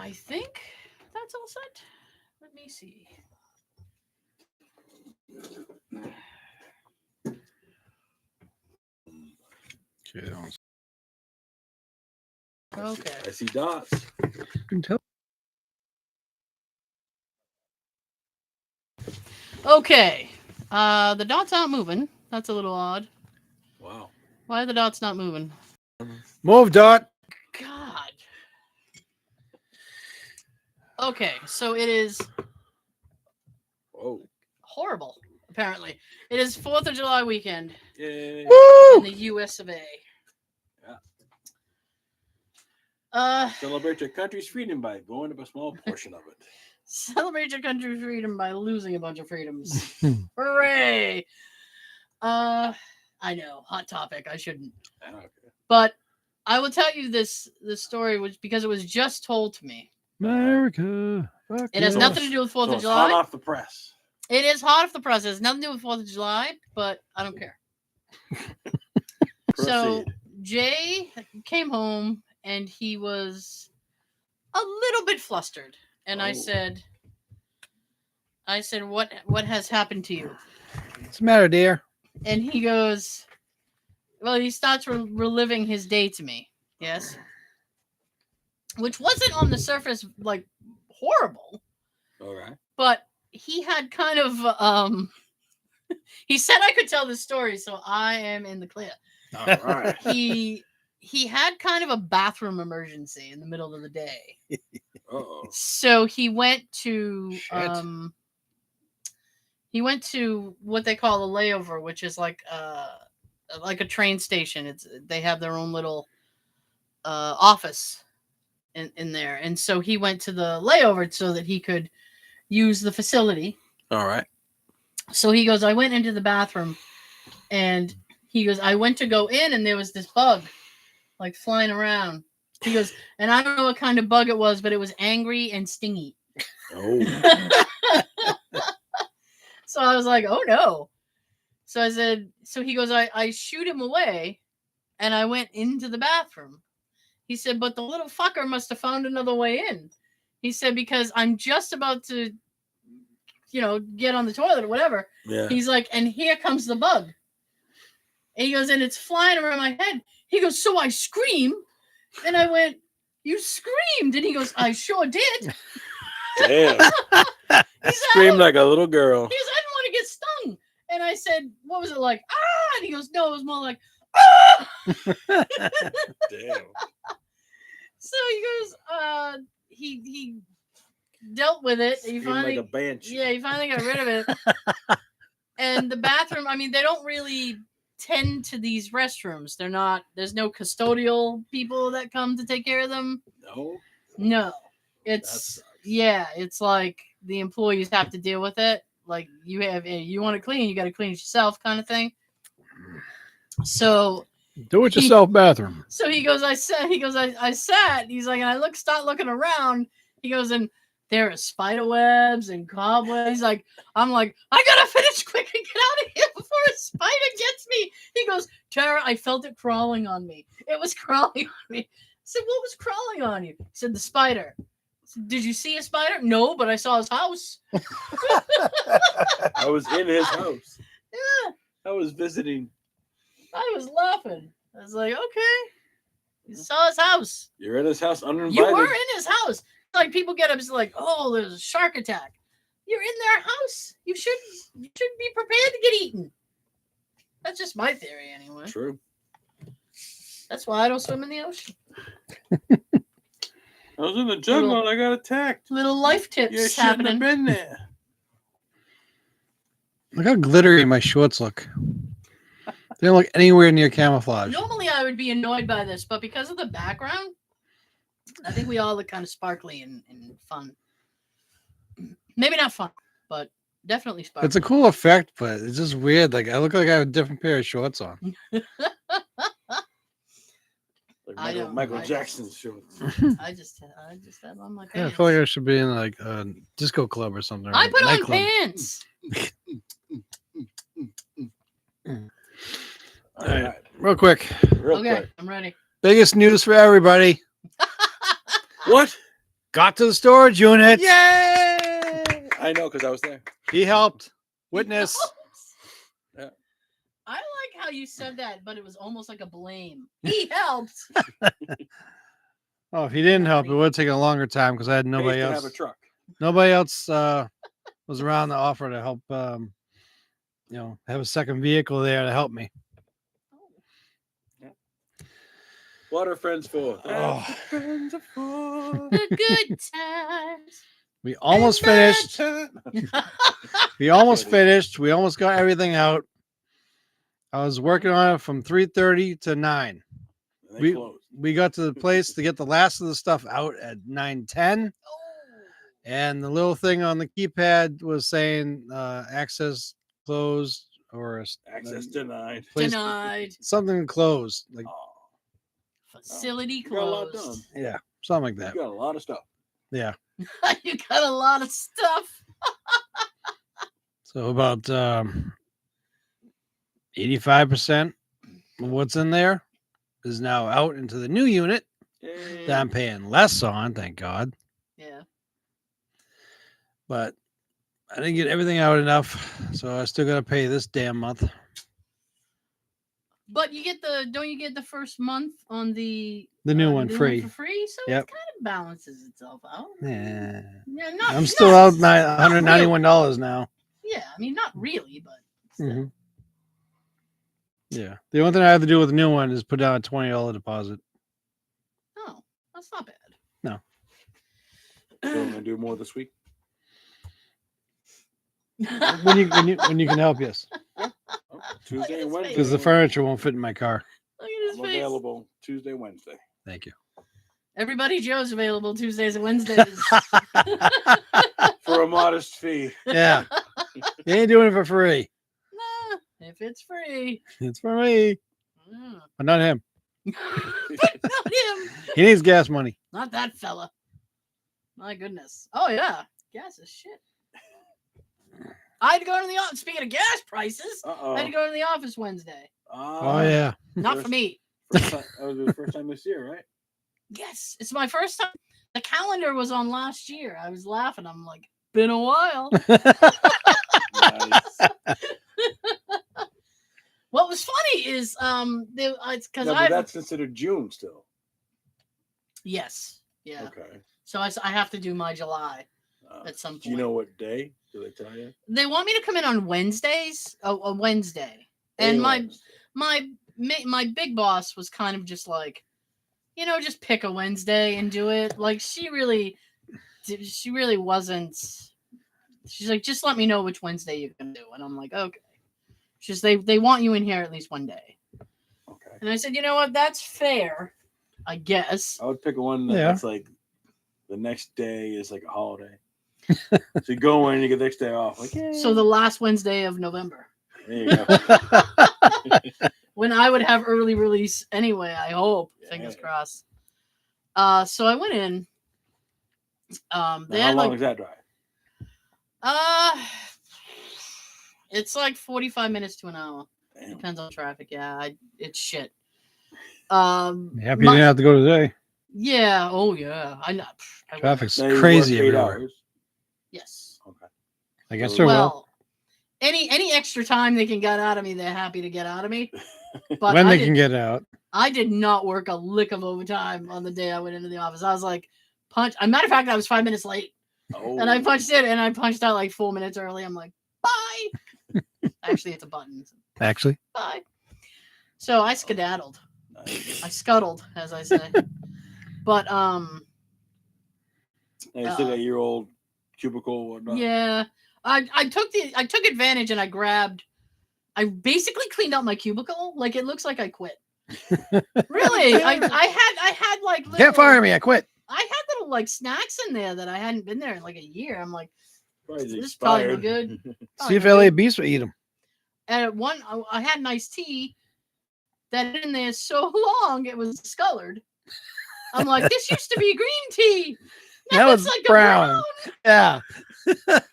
I think that's all set. Let me see. Okay, Okay. I see dots. you can tell. Okay. The dots aren't moving. That's a little odd. Wow. Why are the dots not moving? Move, Dot. God. Okay, so it is Whoa. horrible, apparently. It is 4th of July weekend Yay. in the US of A. Yeah. Celebrate your country's freedom by going up a small portion of it. Celebrate your country's freedom by losing a bunch of freedoms. Hooray! I know, hot topic. I shouldn't. Okay. But I will tell you this story was because it was just told to me. America. It has nothing to do with 4th of July. Hot off the press. It is hot off the press. It has nothing to do with 4th of July, but I don't care. So Jay came home and he was a little bit flustered. And I said, what has happened to you? What's the matter, dear? And he goes, well, he starts reliving his day to me. Yes. Which wasn't on the surface like horrible. Okay. But he had kind of he said I could tell this story, so I am in the clear. All right. He had kind of a bathroom emergency in the middle of the day. Uh-oh. So he went to what they call a layover, which is like a train station. They have their own little office in there. And so he went to the layover so that he could use the facility. All right. So he goes, I went into the bathroom and he goes, I went to go in and there was this bug like flying around. He goes, and I don't know what kind of bug it was, but it was angry and stingy. Oh. So I was like, oh no. So I said, so he goes, I shoot him away and I went into the bathroom. He said, but the little fucker must have found another way in. He said, because I'm just about to, get on the toilet or whatever. Yeah. He's like, and here comes the bug. And he goes, and it's flying around my head. He goes, so I scream. And I went, you screamed. And he goes, I sure did. Damn. Screamed like a little girl. He goes, I didn't want to get stung. And I said, what was it like? Ah! And he goes, no, it was more like, ah! Damn. So he goes, he dealt with it. He finally, like a banshee. Yeah, he finally got rid of it. And the bathroom, I mean, they don't really tend to these restrooms. There's no custodial people that come to take care of them. No. It's like the employees have to deal with it. Like you want to clean, you got to clean it yourself kind of thing. So do it yourself bathroom. So he goes, I sat, he's like, and I start looking around. He goes, and there are spider webs and cobwebs. He's like, I'm like, I gotta finish quick and get out of here before a spider gets me. He goes, Tara, I felt it crawling on me. It was crawling on me. I said, what was crawling on you? He said, the spider. I said, did you see a spider? No, but I saw his house. I was in his house. Yeah. I was visiting. I was laughing. I was like, okay. You saw his house. You're in his house uninvited. You were in his house. Like people get up, it's like, oh, there's a shark attack. You're in their house. You should be prepared to get eaten. That's just my theory, anyway. True. That's why I don't swim in the ocean. I was in the jungle and I got attacked. Little life tips you shouldn't have been there. Look how glittery my shorts look. They don't look anywhere near camouflage. Normally I would be annoyed by this, but because of the background, I think we all look kind of sparkly and fun. Maybe not fun, but definitely sparkly. It's a cool effect, but it's just weird. Like I look like I have a different pair of shorts on. Like Michael Jackson's shorts. I just have on my pants. Yeah, I feel like I should be in like a disco club or something. I put on pants. All right. Real quick. Okay, I'm ready. Biggest news for everybody. What? got to the storage unit. Yay! I know because I was there. He helped. Witness. Yeah. I like how you said that, but it was almost like a blame. He helped. Oh, if he didn't help, it would have taken a longer time because I had nobody Pays to else. have a truck. Nobody else was around to offer to help. Have a second vehicle there to help me. What are friends for? Oh. Friends are for. The good times. We almost finished. We almost finished. We almost got everything out. I was working on it from 3:30 to 9. They closed. We got to the place to get the last of the stuff out at 9:10. And the little thing on the keypad was saying access closed or Access denied. Denied. Something closed. Like Facility You got a lot closed. done. yeah, something like that. You got a lot of stuff. Yeah. You got a lot of stuff. So about 85% of what's in there is now out into the new unit Yay. that I'm paying less on, thank God. Yeah. But I didn't get everything out enough, so I still gotta pay this damn month. But don't you get the first month on the The new one new free. for free? So Yep. it kind of balances itself out. Yeah. Yeah, I'm still out $191 really. now. Yeah, I mean not really, but still. Mhm. Yeah. The only thing I have to do with the new one is put down a $20 deposit. Oh, that's not bad. No. So I'm gonna do more this week. When you can help, yes. Oh, Tuesday and Wednesday. Because the furniture won't fit in my car. Look at his I'm face. available Tuesday, Wednesday. Thank you. Everybody Joe's available Tuesdays and Wednesdays. For a modest fee. Yeah. You ain't doing it for free. Nah, if it's free. It's for me. Mm. But not him. But not him. He needs gas money. Not that fella. My goodness. Oh yeah. Gas is shit. I had to go to the office. Speaking of gas prices, I had to go to the office Wednesday. Oh yeah. Not for me. That was the first time this year, right? Yes, it's my first time. The calendar was on last year. I was laughing. I'm like, been a while. Nice. What was funny is it's because No, but that's considered June still. Yes, yeah. Okay. So I have to do my July at some point. Do you know what day? Do they tell you? They want me to come in on Wednesdays, a Wednesday, and my big boss was kind of just like, just pick a Wednesday and do it. Like she really wasn't. She's like, just let me know which Wednesday you can do, and I'm like, okay. She's they want you in here at least one day. Okay. And I said, you know what? That's fair, I guess. I would pick one that's like the next day is like a holiday. So you go in, you get the next day off. Like, yeah. So the last Wednesday of November. There you go. When I would have early release anyway, I hope. Fingers crossed. So I went in. How long is that drive? It's like 45 minutes to an hour. Damn. Depends on traffic. Yeah, it's shit. Happy you didn't have to go today. Yeah. Oh yeah. Traffic's crazy everywhere. Hours. Yes. Okay. I guess there will. Any extra time they can get out of me, they're happy to get out of me. But when they can get out. I did not work a lick of overtime on the day I went into the office. I was like, punch. As a matter of fact, I was 5 minutes late. Oh. And I punched in, and I punched out like 4 minutes early. I'm like, bye. Actually, it's a button. Actually. Bye. So I skedaddled. Nice. I scuttled, as I say. But You still got your old cubicle or whatnot. yeah. I took advantage and I basically cleaned out my cubicle. Like it looks like I quit. Really? I had like little, can't fire me, I quit. I had little like snacks in there that I hadn't been there in like a year. I'm like, Probably this is expired. probably no good. See if LA Beast will eat them. And at one, I had an iced tea that had been in there so long it was discolored. I'm like, this used to be green tea. Now it's like brown. Yeah. It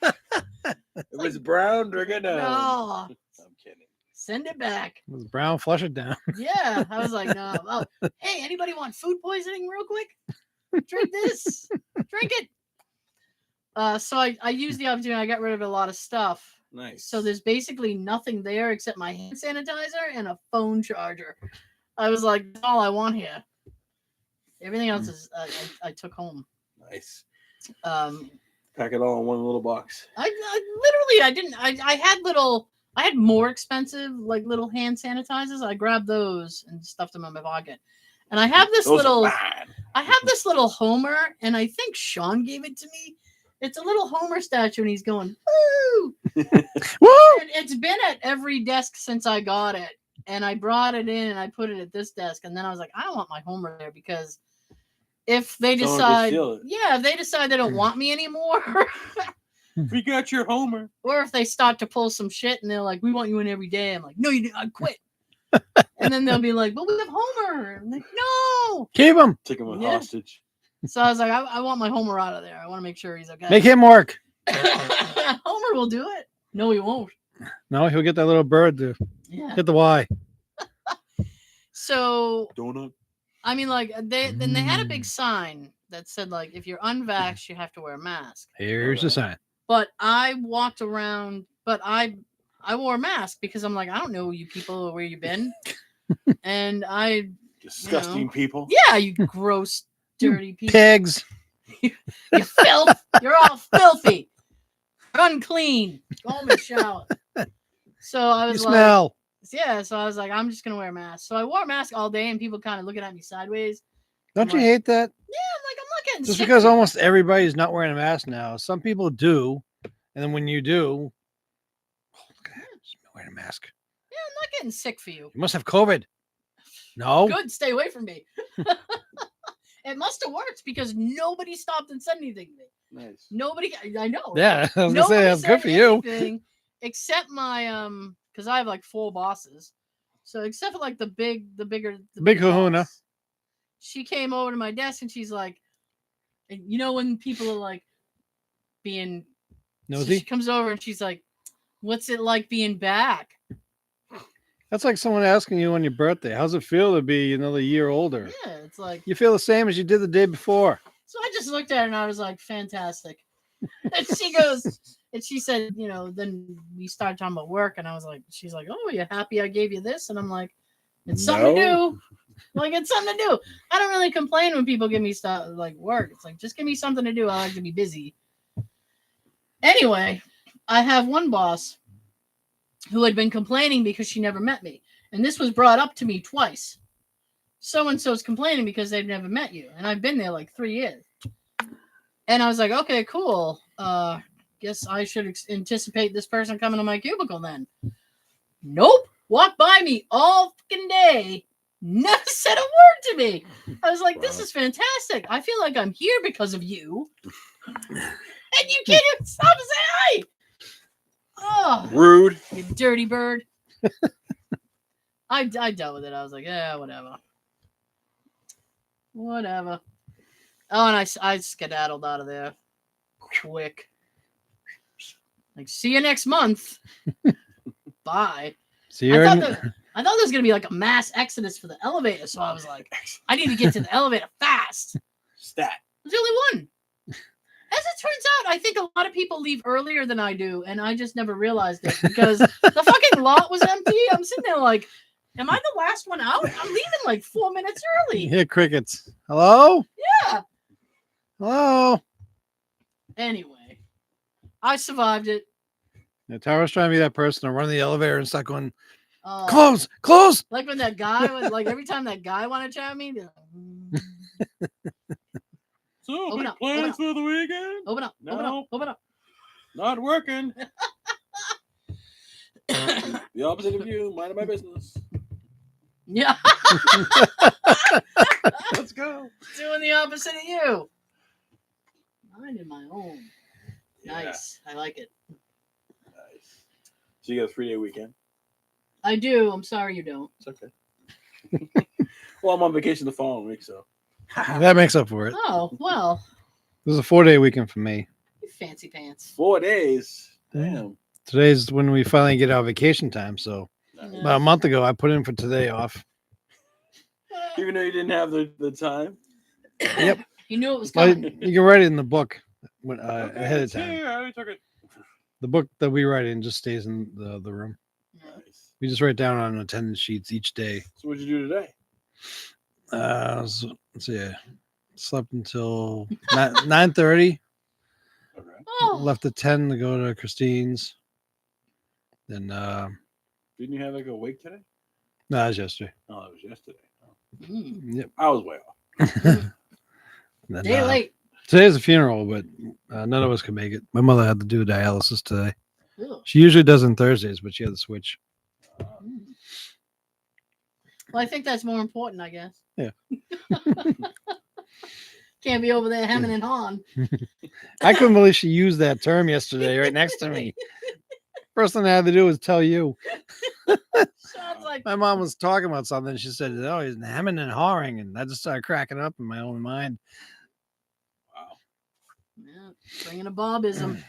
was brown. Drink it down. No. I'm kidding. Send it back. It was brown, flush it down. Yeah. I was like, no. Oh, hey, anybody want food poisoning real quick? Drink this. Drink it. So I used the opportunity. I got rid of a lot of stuff. Nice. So there's basically nothing there except my hand sanitizer and a phone charger. I was like, that's all I want here. Everything else is I took home. Nice. Um, Pack it all in one little box. I had more expensive like little hand sanitizers. I grabbed those and stuffed them in my pocket. And I have this Those are little bad. I have this little Homer, and I think Sean gave it to me. It's a little Homer statue, and he's going, woo! Woo! And it's been at every desk since I got it. And I brought it in, and I put it at this desk. And then I was like, I don't want my Homer there because if they Someone could decide, steal it. yeah, if they decide they don't want me anymore, We got your Homer. or if they start to pull some shit and they're like, we want you in every day. I'm like, no, you didn't. I quit. And then they'll be like, but we have Homer. I'm like, no. Keep him. Take him Yeah. hostage. So I was like, I want my Homer out of there. I want to make sure he's okay. Make him work. Homer will do it. No, he won't. No, he'll get that little bird to Yeah. hit the Y. So Donut. I mean, like they had a big sign that said like if you're unvaxxed, you have to wear a mask. Here's the sign. But I walked around, but I wore a mask because I'm like, I don't know you people or where you've been, and I Disgusting people. yeah, you gross, dirty people, Pigs. you filth, you're all filthy, unclean. Go home and shower. So I You was like, smell. yeah, so I was like, I'm just gonna wear a mask. So I wore a mask all day, and people kind of looking at me sideways. Don't you like- hate that? I'm not getting Just sick because of it. almost everybody's not wearing a mask now. Some people do. And then when you do, oh, look at that. She's been wearing a mask. Yeah, I'm not getting sick for you. You must have COVID. No. Good, stay away from me. It must have worked because nobody stopped and said anything to me. Nice. Nobody, I know. Yeah, I was gonna Nobody say that's said good for you. anything except my because I have like 4 bosses. So except for like the bigger Big kahuna. boss, she came over to my desk and she's like, and you know when people are like being so Nosy. she comes over and she's like, "What's it like being back?" That's like someone asking you on your birthday, how's it feel to be another year older? Yeah, it's like You feel the same as you did the day before. so. I just looked at her and I was like, "Fantastic." And she goes, and she said, you know, then we started talking about work, and I was like, she's like, "Oh, you happy I gave you this?" And I'm like, "It's something to No. do." Like it's something to do. I don't really complain when people give me stuff like work. It's like just give me something to do. I like to be busy. Anyway, I have one boss who had been complaining because she never met me. And this was brought up to me twice. So-and-so's complaining because they've never met you. And I've been there like 3 years. And I was like, okay, cool. Guess I should anticipate this person coming to my cubicle then. Nope. Walked by me all fucking day. Never said a word to me. I was like, this is fantastic. I feel like I'm here because of you. And you can't even stop and say hi. Oh, Rude. you dirty bird. I dealt with it. I was like, yeah, whatever. Whatever. Oh, and I skedaddled out of there quick. Like, see you next month. Bye. So you're I in, thought there was going to be like a mass exodus for the elevator. So I was like, I need to get to the elevator fast. Stat. There's only one. As it turns out, I think a lot of people leave earlier than I do, and I just never realized it because the fucking lot was empty. I'm sitting there like, am I the last one out? I'm leaving like 4 minutes you early. hear crickets. Hello? Yeah. Hello? Anyway, I survived it. Yeah, Tara's trying to be that person to run the elevator and start going, Uh, close, close. Like when that guy was like, every time that guy wanted to chat me, they're like, So, Open big up, plans open up. for the weekend? open up, open No. up, open up. Not working. The opposite of you. Minding my business. Yeah, Let's go. doing the opposite of you. Minding my own. Yeah. Nice. I like it. Nice. So you got a 3-day weekend. I do. I'm sorry you don't. It's okay. Well, I'm on vacation the following week, so. That makes up for it. Oh, well, This is a 4-day weekend for me. you fancy pants. 4 days. Damn. Today's when we finally get our vacation time. So Yeah. about a month ago, I put in for today off. Even though you didn't have the time. Yep. He knew it was Well, coming. you can write it in the book when, Okay, ahead of it's time. here, I already took it. The book that we write in just stays in the room. Nice. We just write down on attendance sheets each day. So what'd you do today? Let's see. I slept until 9:30. Okay. Oh, Left at 10 to go to Christine's. Then Didn't you have like a wake today? no, that was yesterday. Oh, that was yesterday. Oh. Yep. I was way off. Then, day late. Today's a funeral, but none of us could make it. My mother had to do dialysis today. Ugh. She usually does on Thursdays, but she had to switch. Well, I think that's more important, I guess. Yeah. Can't be over there hemming and hawing. I couldn't believe she used that term yesterday right next to me. First thing I had to do was tell you. Sounds like My mom was talking about something. She said, "Oh, he's hemming and hawing," and I just started cracking up in my own mind. Wow. yeah, bringing a Bobism.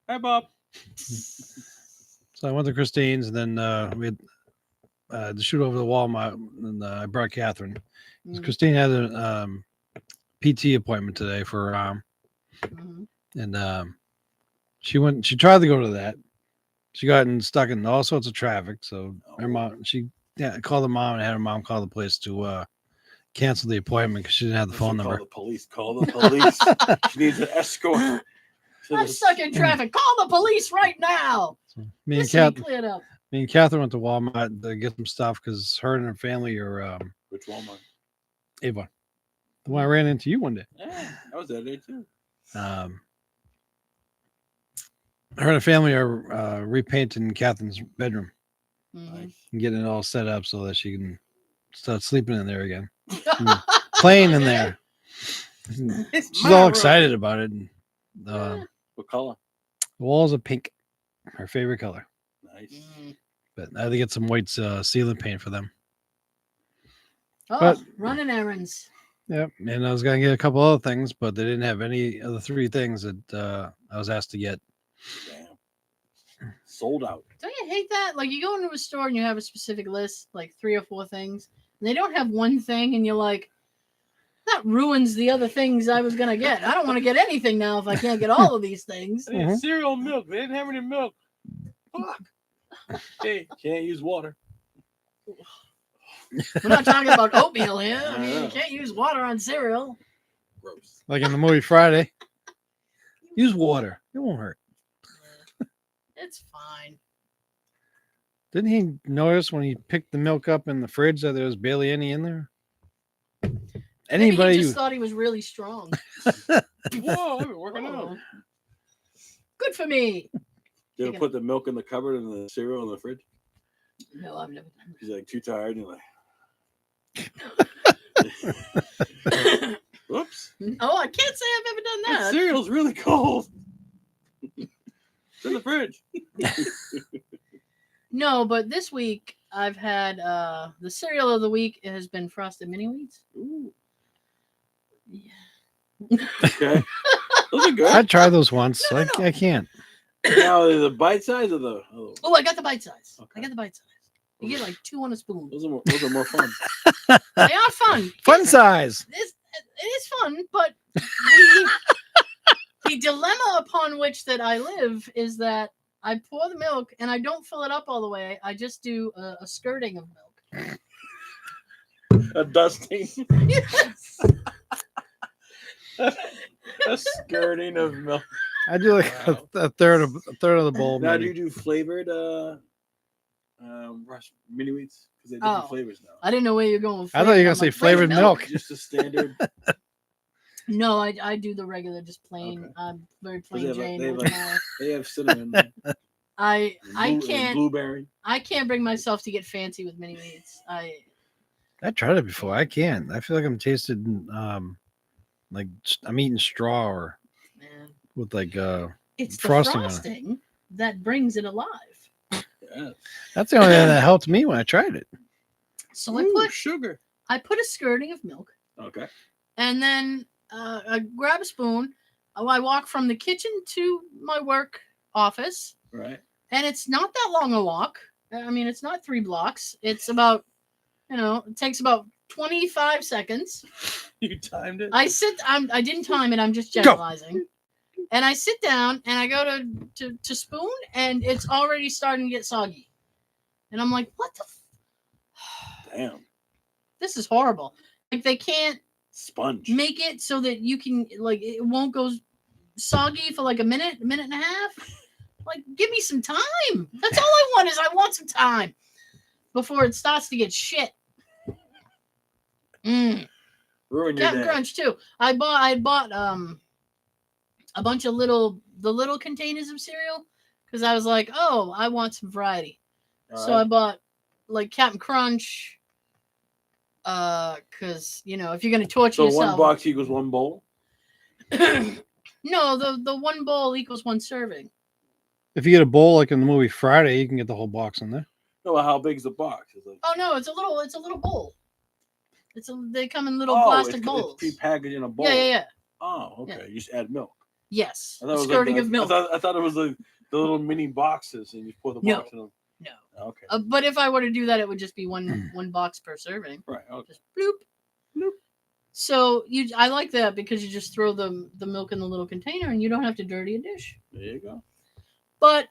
Hi, Bob. So I went to Christine's, and then we had to shoot over the Walmart, and I brought Catherine. Mm, Christine had a PT appointment today for her arm, mhm. and she went. She tried to go to that. She got stuck in all sorts of traffic. So her mom, she called the mom and had her mom call the place to cancel the appointment because she didn't have the phone number. Call the police. Call the police. She needs an escort. to I'm the- stuck in traffic. Call the police right now. Me and This will be Cat, cleared up. me and Catherine went to Walmart to get some stuff because her and her family are Which Walmart? Avon. The one I ran into you one day. Yeah, I was that day too. Her and her family are repainting Catherine's bedroom Mhm. Nice. and getting it all set up so that she can start sleeping in there again, playing in there. It's She's my all room. excited about it. And, What color? the walls are pink, her favorite color. Nice. Mm. But I had to get some white sealing paint for them. Oh, But- running errands. Yep. And I was gonna get a couple other things, but they didn't have any of the three things that I was asked to get. Damn. Sold out. Don't you hate that? Like you go into a store and you have a specific list, like 3 or 4 things, and they don't have one thing, and you're like, that ruins the other things I was gonna get. I don't want to get anything now if I can't get all of these things. I need Mhm. cereal and milk. They didn't have any milk. Fuck. Hey, can't use water. We're not talking about oatmeal here. I mean, Yeah. you can't use water on cereal. Gross. Like in the movie Friday. Use water. It won't hurt. It's fine. Didn't he notice when he picked the milk up in the fridge that there was barely any in there? Maybe Anybody he who just thought he was really strong. Whoa, I've been working out. Oh. Good for me. You ever Chicken. put the milk in the cupboard and the cereal in the fridge? No, I've never done He's like too tired and you're like, whoops. that. Oh, I can't say I've ever done That that. cereal's really cold. It's in the fridge. No, but this week I've had the cereal of the week has been Frosted Mini Wheats. Ooh. Yeah. Okay. Those are good. I tried those once. No, no, no. I can't. Now, are they the bite size or the. Oh, Oh, I got the bite size. Okay. I got the bite size. You get like 2 on a spoon. those are more fun. They are fun. Fun size. It is fun, but the dilemma upon which that I live is that I pour the milk and I don't fill it up all the way. I just do a skirting of milk. A dusting. Yes. A skirting of milk. I do like Wow. a third of the bowl. Now, do maybe. you do flavored rush mini wheats? Because they have different Oh. flavors now. I didn't know where you're going with I thought you were flavor. gonna I'm say flavored milk. Just a standard. No, I do the regular, just plain. Okay. I'm very 'Cause plain they have, Jane. they, have, with like, my- they have cinnamon. I and can't Blueberry. I can't bring myself to get fancy with mini wheats. I tried it before. I can't. I feel like I'm tasting like I'm eating straw or Man, with like it's the Frosting on it. frosting that brings it alive. Yeah. that's the only thing that helped me when I tried it. So Ooh, sugar. I put a skirting of milk, Okay. and then I grab a spoon. I walk from the kitchen to my work office, Right. and it's not that long a walk. I mean, it's not 3 blocks. It's about, it takes about 25 seconds. You timed it. I didn't time it. I'm just Go. generalizing. And I sit down and I go to spoon and it's already starting to get soggy. And I'm like, what the? Damn. This is horrible. Like they can't Sponge. make it so that you can like it won't go soggy for like a minute and a half. Like, give me some time. That's all I want is I want some time before it starts to get shit. Ruin your Captain day. Crunch too. I bought a bunch of little containers of cereal because I was like, oh, I want some variety. All So right. I bought like Captain Crunch. Because if you're gonna torture So yourself, one box equals one bowl. no, the one bowl equals one serving. If you get a bowl like in the movie Friday, you can get the whole box in there. No, how big is the box? It's like, Oh no, it's a little bowl. They come in little plastic bowls. It's prepackaged in a bowl. Yeah. Oh, okay. Yeah. You just add milk. Yes, I thought it was skirting like of milk. I thought it was like the little mini boxes, and you pour the No. box in them. No. Okay. But if I were to do that, it would just be one box per serving. Right. Okay. Just bloop, bloop. So I like that because you just throw the milk in the little container and you don't have to dirty a dish. There you go. But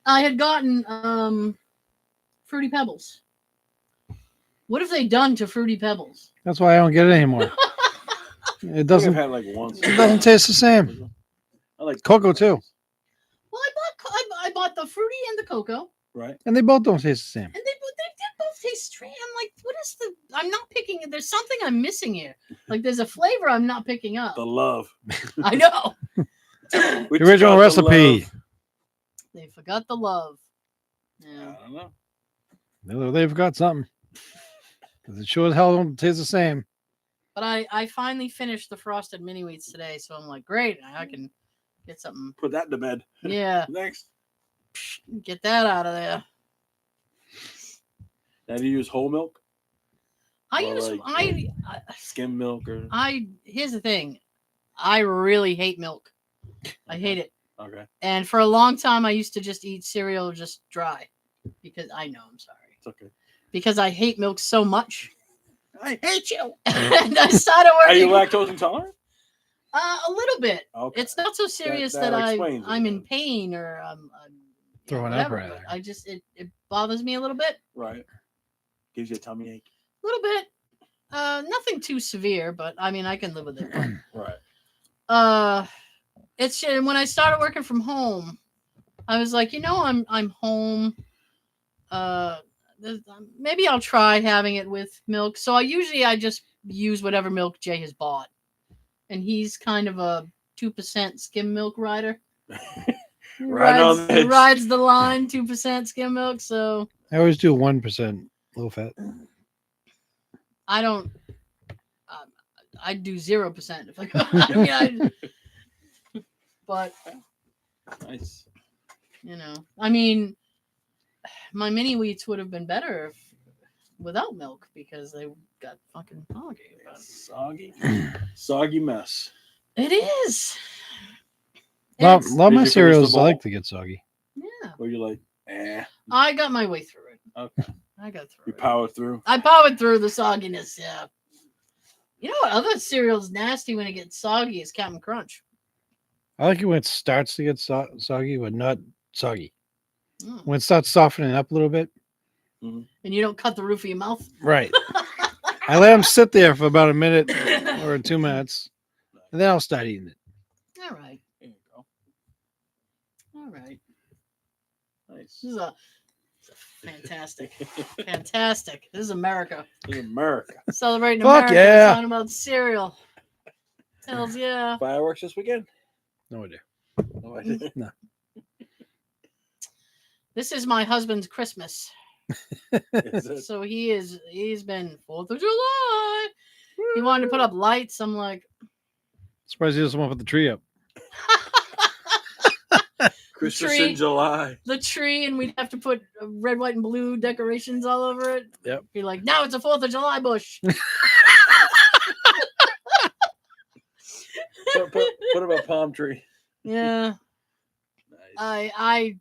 I had gotten Fruity Pebbles. What have they done to Fruity Pebbles? That's why I don't get it anymore. It doesn't. I've had like once. It doesn't taste the same. I like Cocoa too. Well, I bought the fruity and the cocoa, Right. And they both don't taste the same. and they did both taste strange. I'm like, what is the? I'm not picking. There's something I'm missing here. Like there's a flavor I'm not picking up. The love. I know. The original recipe. They forgot the love. I Yeah. don't know. They forgot something. 'Cause it sure as hell don't taste the same. But I finally finished the frosted mini wheats today, so I'm like, great, I can get something. Put that to bed. Yeah, Next. get that out of there. Now, do you use whole milk, I Or use like, I skim milk, or here's the thing, I really hate milk. I hate it, okay? and for a long time I used to just eat cereal just dry, because I'm sorry, It's okay. because I hate milk so much. I hate you. And I started Are you working. lactose intolerant? A little bit. Okay. It's not so serious that that, explains it, I'm in then. pain or Throwing up whatever, or but anything. I just it bothers me a little bit. Right. Gives you a tummy ache. A little bit. Nothing too severe, but I mean I can live with it. Right. It's when I started working from home, I was like, I'm home. Maybe I'll try having it with milk. So I just use whatever milk Jay has bought, and he's kind of a 2% skim milk rider. He Right on the edge. rides the line, 2% skim milk. So I always do 1% low fat. I don't. I do 0% if I go. I mean, but Nice. I mean, my mini wheats would have been better without milk because they got fucking soggy. Soggy mess. It is. Lot It's- of Did my you finish the cereals I bowl? like to get soggy. Yeah, Where you like, I got my way through it. Okay. I got through You it. power through. I powered through the sogginess. Yeah. You know what other cereal's nasty when it gets soggy is Captain Crunch. I like it when it starts to get soggy, but not soggy. Mm. When it starts softening up a little bit. And you don't cut the roof of your mouth. Right. I let them sit there for about a minute or 2 minutes, and then I'll start eating it. All right. There you go. All right. Nice. This is fantastic. Fantastic. This is America. This is America. Celebrating Fuck America. yeah. Talking about cereal. Hells yeah. Fireworks this weekend? No idea. No idea. No. This is my husband's Christmas. Is it? So he's been 4th of July. He wanted to put up lights. I'm like, Surprised he doesn't want to put the tree up. Christmas tree. in July. the tree, and we'd have to put red, white, and blue decorations all over it. Yep. Be like, now it's a 4th of July bush. Put up a palm tree. Yeah. Nice. I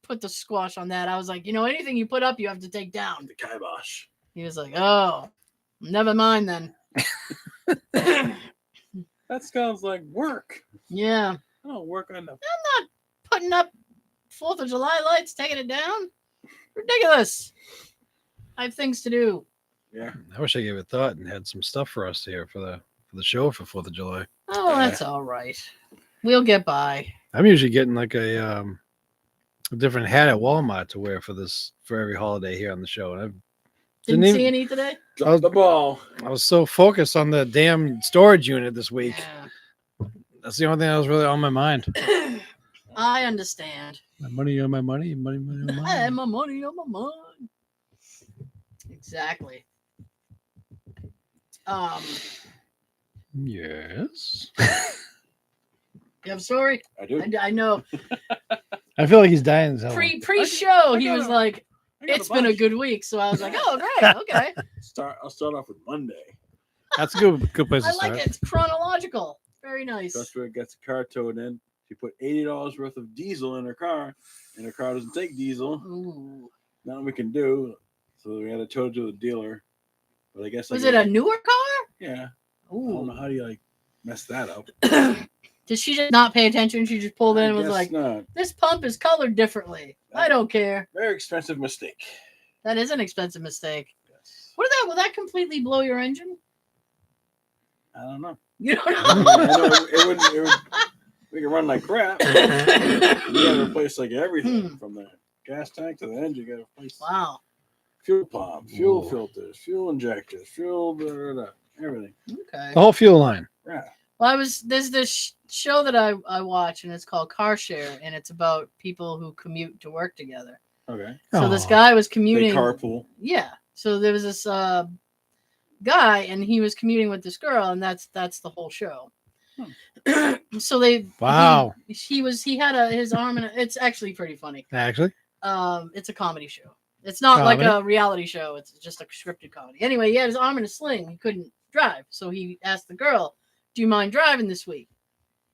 put the squash on that. I was like, anything you put up, you have to take down. The kibosh. He was like, oh, Never mind then. That sounds like work. Yeah. I don't work on the. I'm not putting up 4th of July lights, taking it down. Ridiculous. I have things to do. Yeah. I wish I gave it thought and had some stuff for us here for the show for 4th of July. Oh, that's all right. We'll get by. I'm usually getting like a different hat at Walmart to wear for every holiday here on the show. And I Didn't Didn't see even- any today? Drop the ball. I was so focused on the damn storage unit this week. Yeah. That's the only thing that was really on my mind. I understand. My money on my money, money on my I had money. my money on my mind. Exactly. Yes. You have a story? I do. I know. I feel like he's dying. As hell. Pre-show, I he got was a- like, I got "It's been a bunch. good week," so I was like, "Oh, great, okay." I'll start off with Monday. That's a good place to I start. like it. It's chronological. Very nice. That's where it gets the car towed in. She put $80 worth of diesel in her car, and her car doesn't take diesel. Ooh. Nothing we can do, so we had to tow it to the dealer. But I guess Was it a newer car? Yeah. I don't know Ooh. how do you mess that up. Did she just not pay attention? She just pulled in and was guess like, not. "This pump is colored differently. I don't care." Very expensive mistake. That is an expensive mistake. Yes. Will that completely blow your engine? I don't know. You don't I know. know it would. We can run like crap. You gotta replace like everything from the gas tank to the engine. You gotta replace Wow. fuel pump, fuel Whoa. filters, fuel injectors, fuel everything. Okay. The whole fuel line. Yeah. Well, there's this show that I watch, and it's called Car Share, and it's about people who commute to work together. Okay. So this Aw. guy was They commuting. carpool. Yeah. So there was this guy, and he was commuting with this girl, and that's the whole show. So Wow. he had his arm in it's actually pretty funny. Actually, It's a comedy show. It's not like Comedy? a reality show. It's just a scripted comedy. Anyway, he had his arm in a sling. He couldn't drive. So he asked the girl, "Do you mind driving this week?"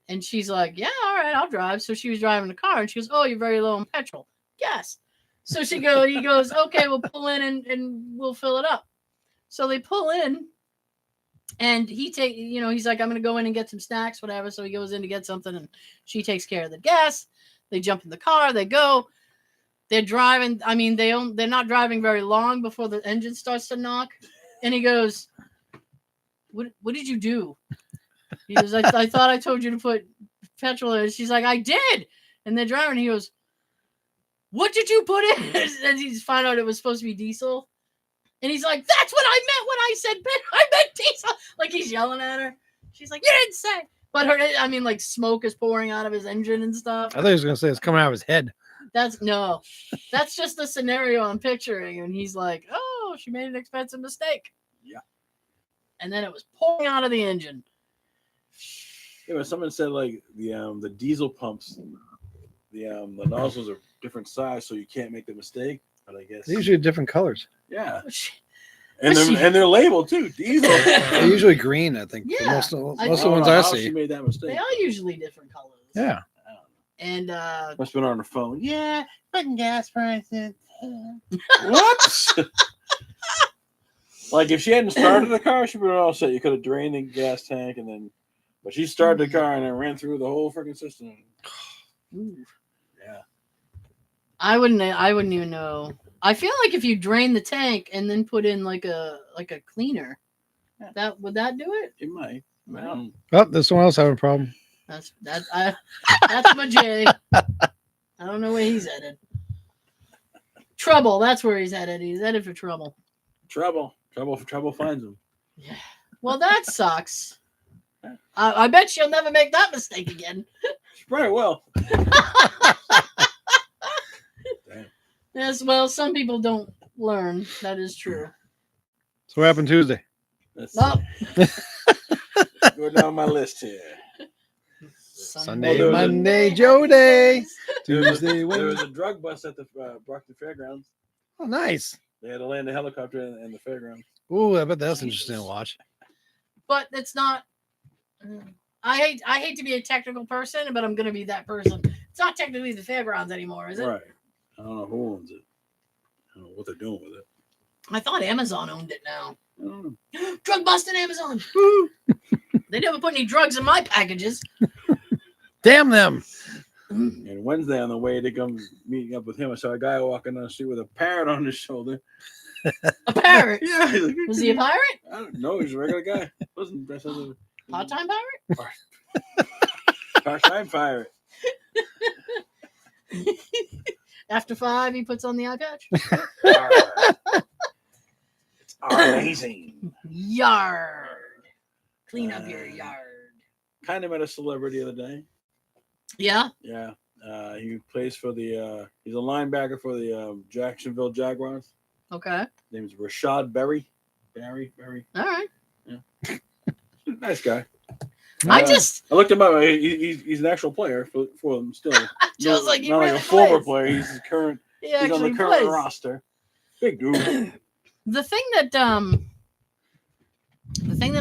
And she's like, "Yeah, all right, I'll drive." So she was driving the car, and she goes, "Oh, you're very low on petrol." Yes. So he goes, "Okay, we'll pull in and we'll fill it up." So they pull in, and he's like, "I'm going to go in and get some snacks, whatever." So he goes in to get something, and she takes care of the gas. They jump in the car. They go. They're driving. I mean, they're not driving very long before the engine starts to knock. And he goes, What did you do? He goes, I thought I told you to put petrol in. She's like, "I did." And they're driving. He goes, "What did you put in?" And he's found out it was supposed to be diesel. And he's like, "That's what I meant when I said I meant diesel." Like he's yelling at her. She's like, "You didn't say." But like smoke is pouring out of his engine and stuff. I thought he was gonna say it's coming out of his head. That's just the scenario I'm picturing. And he's like, "Oh, she made an expensive mistake." Yeah. And then it was pouring out of the engine. Yeah, but someone said like the diesel pumps, the nozzles are different size, so you can't make the mistake. But I guess They're usually different colors. yeah, She- and they're labeled too. Diesel. They're usually green, I think. for Yeah. most of I the don't ones know I how see. She made that mistake. They are usually different colors. Yeah. And Must have been on her phone. Yeah, fucking gas prices. what? Like if she hadn't started the car, she'd been all set. You could have drained the gas tank and then, but she started the car and then ran through the whole freaking system. Ooh. Yeah. I wouldn't even know. I feel like if you drain the tank and then put in like a cleaner, Yeah. would that do it? It might. Well, Oh, there's someone else having a problem. that's my Jay. I don't know where he's headed. Trouble. That's where he's headed. He's headed for trouble. Trouble finds him. Yeah. Well, that sucks. I bet she'll never make that mistake again. She probably will. Damn. Yes. Well, some people don't learn. That is true. So what happened Tuesday? Let's Well, go down my list here. Sunday, there was a- Monday, Joe Day. There was Tuesday, a Wednesday. drug bust at the Brockton Fairgrounds. Oh, nice. They had to land a helicopter in the fairgrounds. Ooh, I bet that's interesting to watch. but it's not. I hate to be a technical person, but I'm gonna be that person. It's not technically the fairgrounds anymore, is it? Right. I don't know who owns it. I don't know what they're doing with it. I thought Amazon owned it now. I don't know. Drug busting Amazon. They never put any drugs in my packages. Damn them. And Wednesday on the way to come meeting up with him, I saw a guy walking down the street with a parrot on his shoulder. A parrot? Yeah. Like, Was he a pirate? I don't know. He's a regular guy. Wasn't dressed as a Part-time pirate? part-time pirate. After 5, he puts on the eye patch. It's amazing. Yard. Clean up your yard. Kind of met a celebrity the other day. Yeah? Yeah. He plays for the he's a linebacker for the Jacksonville Jaguars. Okay. His name is Rashad Berry. Berry. All right. Yeah. Nice guy. I looked him up. He's an actual player for them still. Just like he not really like a former plays. player. He's current. He He's on actually the current plays. roster. Big dude. The thing that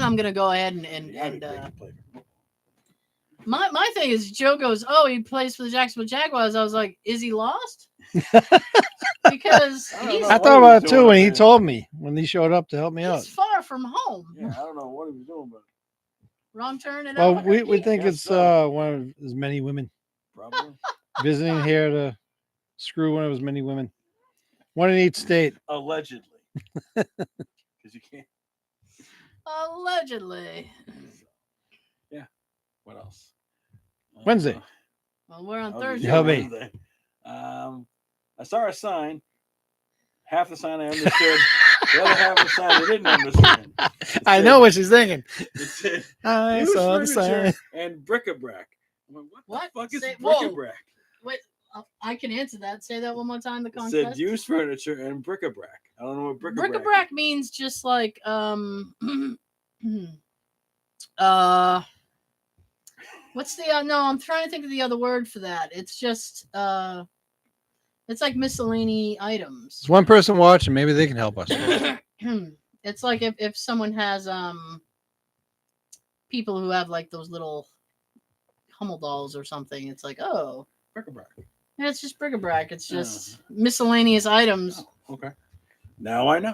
I'm gonna go ahead and my thing is Joe goes, oh, he plays for the Jacksonville Jaguars. I was like, is he lost? Because I thought about it too when he told me, when he showed up to help me out. he's far from home. Yeah, I don't know what he was doing, but Wrong turn. And Well, we think Guess it's so. one of his many women probably visiting here to screw one of his many women. One in each state. allegedly. Because you can't. Allegedly. Yeah. What else? Wednesday. Well, we're on Oh, Thursday. Yeah, me. Wednesday. I saw a sign. Half the sign I understood. The other half of the sign I didn't understand. I know what she's thinking. It said I used saw the furniture sign. and bric-a-brac. I'm like, what the What? fuck is Say- whoa. bric-a-brac? Wait, I can answer that. Say that one more time. The It said context. used furniture and bric-a-brac. I don't know what bric-a-brac. Bric-a-brac means just like what's the no, I'm trying to think of the other word for that. It's just it's like miscellany items. There's one person watching. Maybe they can help us. It's like if someone has people who have like those little Hummel dolls or something, it's like, oh, Bric-a-brac. yeah, it's just bric-a-brac. It's just miscellaneous items. Oh, okay. Now I know.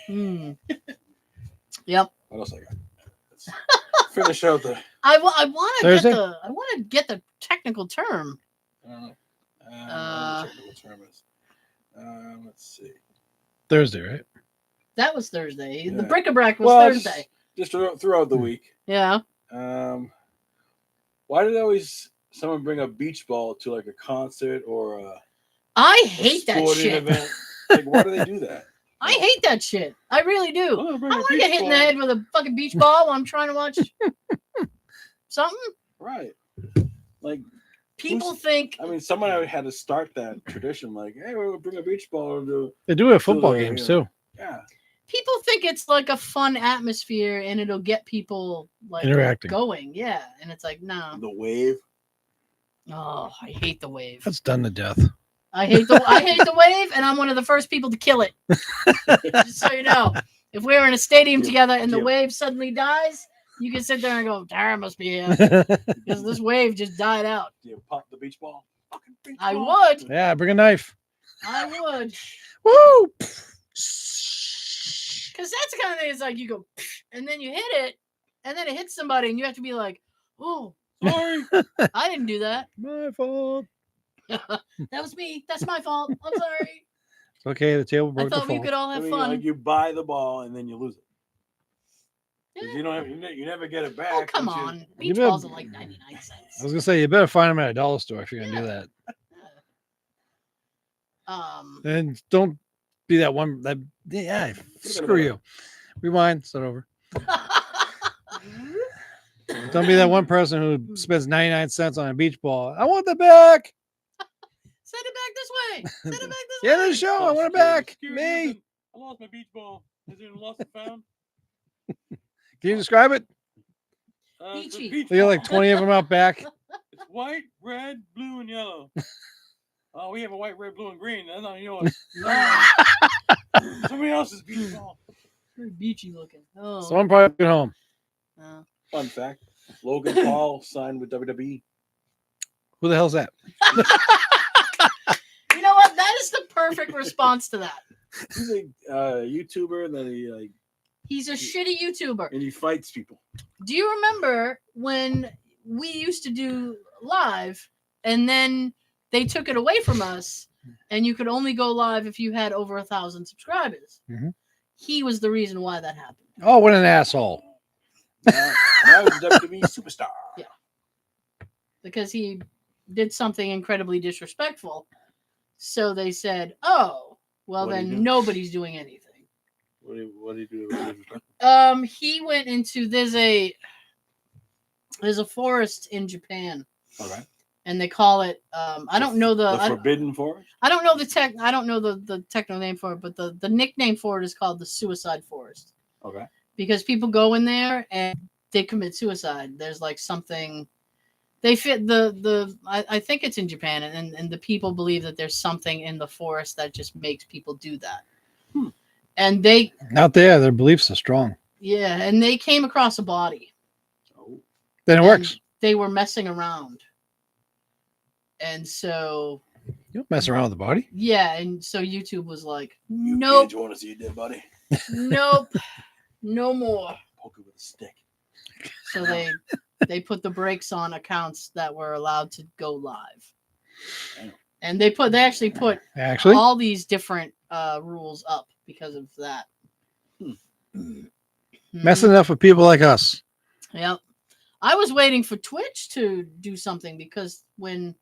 Hmm. Yep. What else I got? Let's finish out the. I want to Thursday? get the technical term. I don't know. I don't know what the technical term is. Let's see. Thursday, right? That was Thursday. Yeah. The bric-a-brac was Well, Thursday. Just throughout the week. Yeah. Why did always someone bring a beach ball to like a concert or a I hate that sporting shit. event? Like, why do they do that? I hate that shit. I really do. Oh, I bring a want to beach get hit in the ball. head with a fucking beach ball while I'm trying to watch something. Right. Like, People think I mean, someone had to start that tradition. Like, hey, we'll bring a beach ball to. They do it at football the- games yeah. too. Yeah. people think it's like a fun atmosphere and it'll get people like Interacting. going. Yeah, and it's like, no. The wave. Oh, I hate the wave. That's done to death. I hate the wave, and I'm one of the first people to kill it. Just so you know, if we're in a stadium together and the Yeah. wave suddenly dies, you can sit there and go, Tara must be here because this wave just died out. Do you pop the beach ball? Fucking beach I ball. would. Yeah, bring a knife. I would. Woo! Because that's the kind of thing, it's like you go, and then you hit it, and then it hits somebody, and you have to be like, oh, Sorry. I didn't do that. My fault. That was me. That's my fault. I'm sorry. It's okay. The table I broke the thought we fall. could all I have mean, fun. like you buy the ball and then you lose it. 'Cause Yeah. you don't have, you never get it back. Oh, come once you- on. You Beach bet- balls are like 99 I was cents. gonna say you better find them at a dollar store if you're gonna do Yeah. that. And don't be that one that yeah, screw you. Rewind, start over. Don't be that one person who spends 99 cents on a beach ball. I want the back. Send it back this way. Send it back this Yeah, way. the show. I Oh, want it security. back. Excuse Me. I lost my beach ball. Is it lost and found? Can you describe it? It's a Beachy. beach So you got like ball. 20 of them out back. It's white, red, blue, and yellow. Oh, we have a white, red, blue, and green. That's not yours. Somebody else's beach ball. Very beachy looking. Oh. So I'm probably at home. Fun fact: Logan Paul signed with WWE. Who the hell's that? You know what? That is the perfect response to that. He's a YouTuber that he like He's a shitty YouTuber. And he fights people. Do you remember when we used to do live and then they took it away from us and you could only go live if you had over 1,000 subscribers? Mhm. He was the reason why that happened. Oh, what an asshole! Now he's a WWE superstar. Yeah. Because he did something incredibly disrespectful. So they said, oh, well, What'd he then do? nobody's doing anything. What do you do? He went into there's a forest in Japan, Okay. and they call it I don't know the Forbidden Forest. I don't know the technical name for it, but the nickname for it is called the Suicide Forest. Okay. Because people go in there and they commit suicide. There's like something they fit I think it's in Japan, and the people believe that there's something in the forest that just makes people do that. And they Out there, their beliefs are strong. yeah, and they came across a body. Oh. Then it And works. They were messing around. And so You don't mess around with the body. yeah, and so YouTube was like, You nope, kids want to see your dead body? nope, no more. Poke it with a stick. So they put the brakes on accounts that were allowed to go live. Damn. And they actually put Actually, all these different rules up because of that. messing up with people like us. Yep. I was waiting for Twitch to do something because when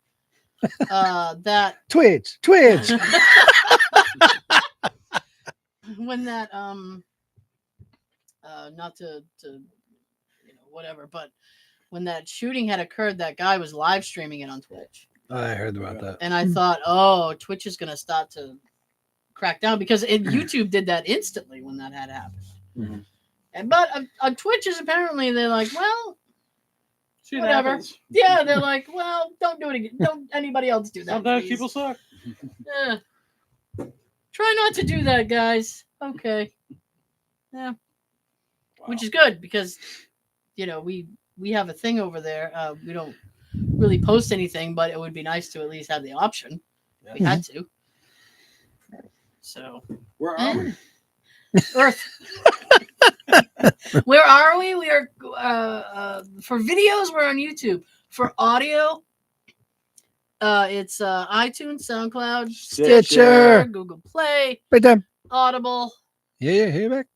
that Twitch. when that not to whatever, but when that shooting had occurred, that guy was live streaming it on Twitch. I heard about that. And I thought, oh, Twitch is going to start to crack down because YouTube did that instantly when that had happened. Mm-hmm. But on Twitch is apparently they're like, well, Shit whatever. happens. Yeah, they're like, well, don't do it again. Don't anybody else do that. Sometimes please. people suck. Yeah. Try not to do that, guys. Okay. Yeah. Wow. Which is good because, we have a thing over there. We don't really post anything, but it would be nice to at least have the option. Yeah. We had to. So. Where are we? Earth. Where are we? We are for videos. We're on YouTube. For audio, it's iTunes, SoundCloud, Stitcher. Google Play, Right there. Audible, Yeah, hey back.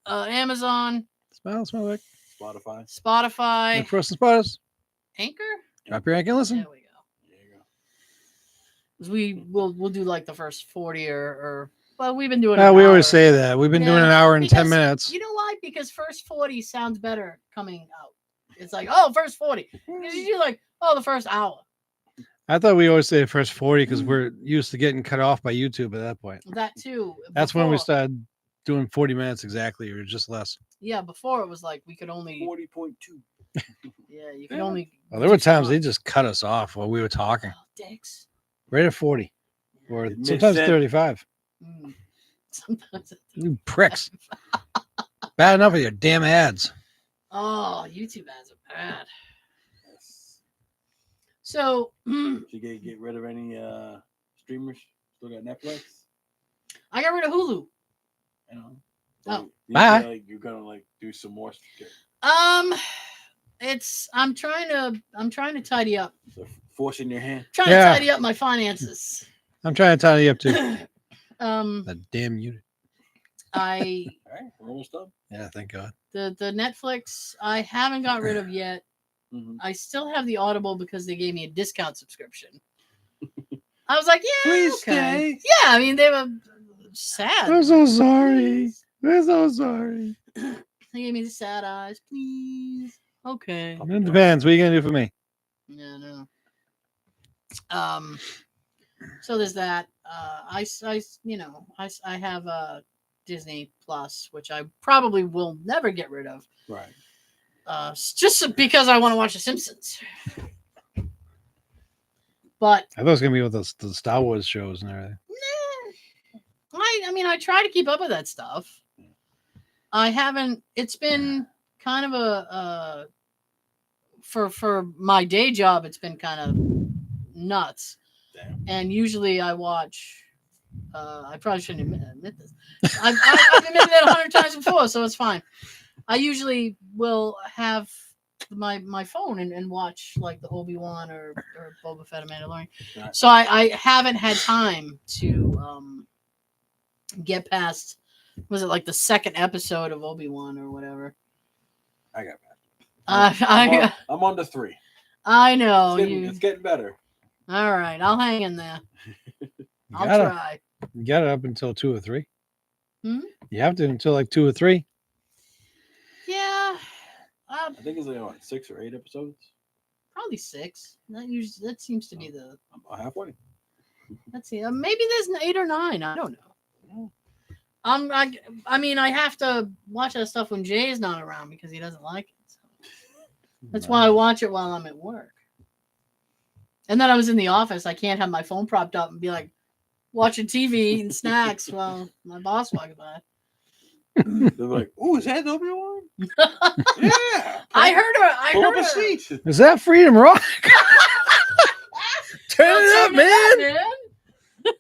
Amazon, Smile back. Spotify. Spotify, Look for us and spot us. Anchor. Drop your rank and listen. There we go. There you go. We'll do like the first 40 or well, we've been doing. We an always hour. say that. We've been doing Yeah, an hour and 10 because- minutes. You know why? Because first 40 sounds better coming out. It's like, oh, first 40. Because you do like, oh, the first hour. I thought we always say the first 40 because we're used to getting cut off by YouTube at that point. That too. That's when we Before- started doing 40 minutes exactly, or just less. Yeah, before it was like we could only. 40.2. Yeah, you could Yeah. only. Well, there were do so times they much. just cut us off while we were talking. Oh, dicks. Right at 40. Or It sometimes makes sense. 35. Mm. Sometimes. You pricks. Bad enough with your damn ads. Oh, YouTube ads are bad. Yes. So Did you get rid of any streamers? Still got Netflix? I got rid of Hulu. You know. Oh. You Bye. feel like you're gonna like do some more. I'm trying to tidy up. So forcing your hand. Trying Yeah. to tidy up my finances. I'm trying to tidy up too. Um, That damn unit. I All right, we're almost done. Yeah, thank God. the Netflix I haven't got rid of yet. Mm-hmm. I still have the Audible because they gave me a discount subscription. I was like, yeah, Please okay. stay. Yeah, I mean they were sad. I'm so sorry. I'm so sorry. They gave me the sad eyes, please. Okay. It depends. What are you going to do for me? Yeah, no. So there's that. I have Disney Plus, which I probably will never get rid of. Right. Just because I want to watch The Simpsons. But I thought it was going to be with the Star Wars shows and everything. I try to keep up with that stuff. I haven't. It's been kind of a for my day job. It's been kind of nuts. Damn. And usually I watch I probably shouldn't admit this. I've admitted that 100 times before, so it's fine. I usually will have my phone and watch like the Obi-Wan or Boba Fett or Mandalorian. Right. So I haven't had time to get past, was it like the second episode of Obi-Wan or whatever? I got that. I'm on to 3. I know. It's getting better. All right, I'll hang in there. I'll gotta- try. You got it up until 2 or 3. Hmm? You have to until like 2 or 3. Yeah. I think it's like what, 6 or 8 episodes. Probably 6. That seems to be the. I'm halfway. Let's see. Maybe there's 8 or 9. I don't know. I mean, I have to watch that stuff when Jay's not around because he doesn't like it. So. That's why I watch it while I'm at work. And then I was in the office. I can't have my phone propped up and be like watching TV, eating snacks while my boss walks by. They're like, "Oh, is that Obi-Wan?" Yeah. I heard Pull up her. a seat. Is that Freedom Rock? Turn Well, it up, turn man. up, man.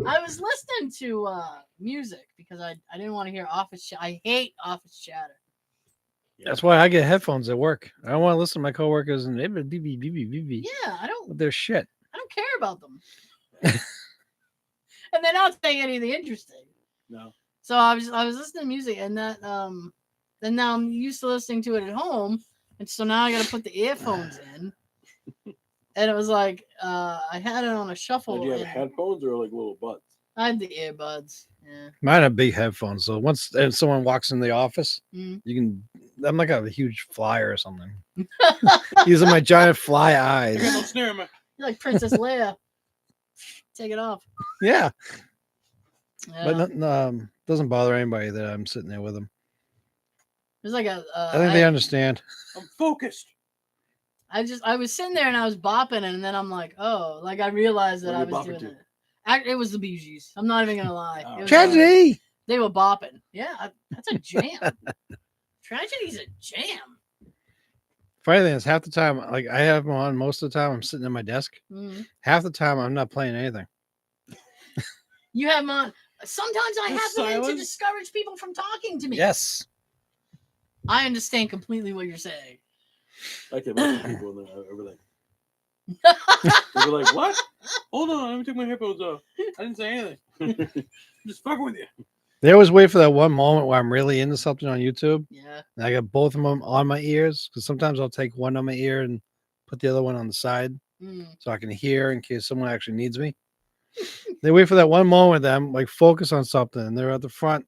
I was listening to music because I didn't want to hear office chat. I hate office chatter. That's why I get headphones at work. I don't want to listen to my coworkers and Yeah, I don't with their shit. care about them. And they're not saying anything interesting. No. So I was listening to music and that and now I'm used to listening to it at home, and so now I got to put the earphones in. And it was like I had it on a shuffle. Did you have and headphones or like little buds? I had the earbuds. Yeah. Mine have big headphones. So once someone walks in the office, Mm. you can. I'm like a huge flyer or something. These are my giant fly I got no eyes. snare in my. You're like Princess Leia. Take it off. Yeah, Yeah. but doesn't bother anybody that I'm sitting there with them. There's like a. I think they understand. I'm focused. I was sitting there and I was bopping, and then I'm like, oh, like I realized that What I were you was bopping doing to? it. It was the Bee Gees. I'm not even gonna lie. Oh. It was, Tragedy. they were bopping. Yeah, that's a jam. Tragedy's a jam. Funny thing is, half the time, like I have them on. Most of the time, I'm sitting at my desk. Mhm. Half the time, I'm not playing anything. You have them on. Sometimes I The have them in to silence? discourage people from talking to me. Yes. I understand completely what you're saying. I can most people and they're like, "What? Hold on, let me take my headphones off. I didn't say anything. I'm just fucking with you." They always wait for that one moment where I'm really into something on YouTube. Yeah. And I got both of them on my ears because sometimes I'll take one on my ear and put the other one on the side Mm. so I can hear in case someone actually needs me. They wait for that one moment that I'm like focus on something and they're at the front.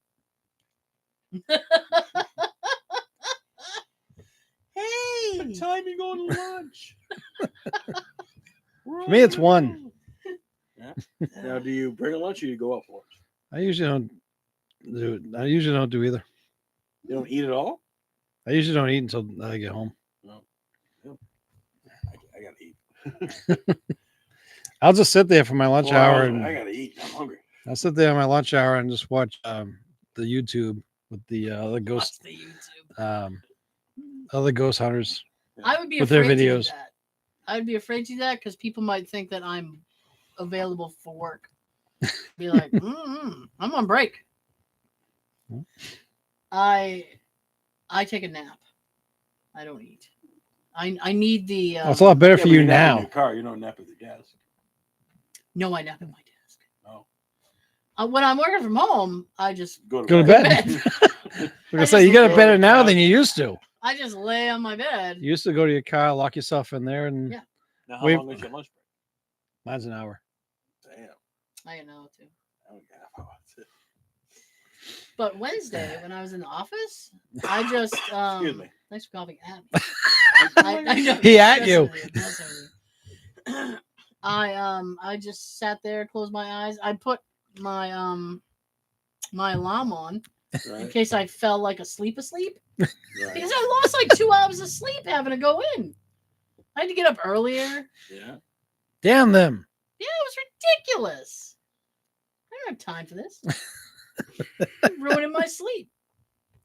Hey. Time you going to lunch? For me, it's one. Yeah. Now, do you bring a lunch or you go out for lunch? I usually don't do either. You don't eat at all? I usually don't eat until I get home. No. I gotta eat. I'll just sit there for my lunch hour and I gotta eat. I'm hungry. I'll sit there on my lunch hour and just watch the YouTube with the other ghost Watch the YouTube. other ghost hunters. I would be with their afraid to do videos. that. I'd be afraid to do that because people might think that I'm available for work. Be like, I'm on break. Hmm. I take a nap. I don't eat. I need the. Well, it's a lot better for but you nap in now. your car, you don't nap at the desk. No, I nap at my desk. No. When I'm working from home, I just Go Go to bed. bed. Like I say, you got it better now than you used to. I just lay on my bed. You used to go to your car, lock yourself in there, and Yeah. Now, how Wait. long is your lunch mine's an hour. break? Damn. I know too. I don't get half hour. That's it. But Wednesday, when I was in the office, I just Excuse me. thanks for coughing at me. I know. He at you. I just sat there, closed my eyes. I put my my alarm on in Right. case I fell like asleep because Right. I lost like 2 hours of sleep having to go in. I had to get up earlier. Yeah. Damn them. Yeah, it was ridiculous. I don't have time for this. I'm ruining my sleep.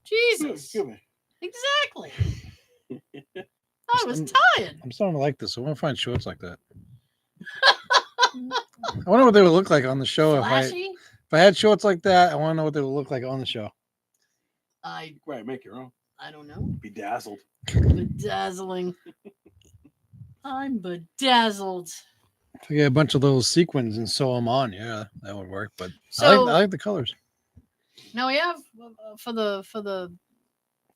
Jesus. Excuse me. Exactly. I was I'm- tired. I'm starting to like this. I want to find shorts like that. I wonder what they would look like on the show Flashy? if I had shorts like that. I want to know what they would look like on the show. I Right, make your own. don't know. Bedazzled. Bedazzling. I'm bedazzled. If I get a bunch of little sequins and sew them on, yeah, that would work. But So I like the colors. now we have for the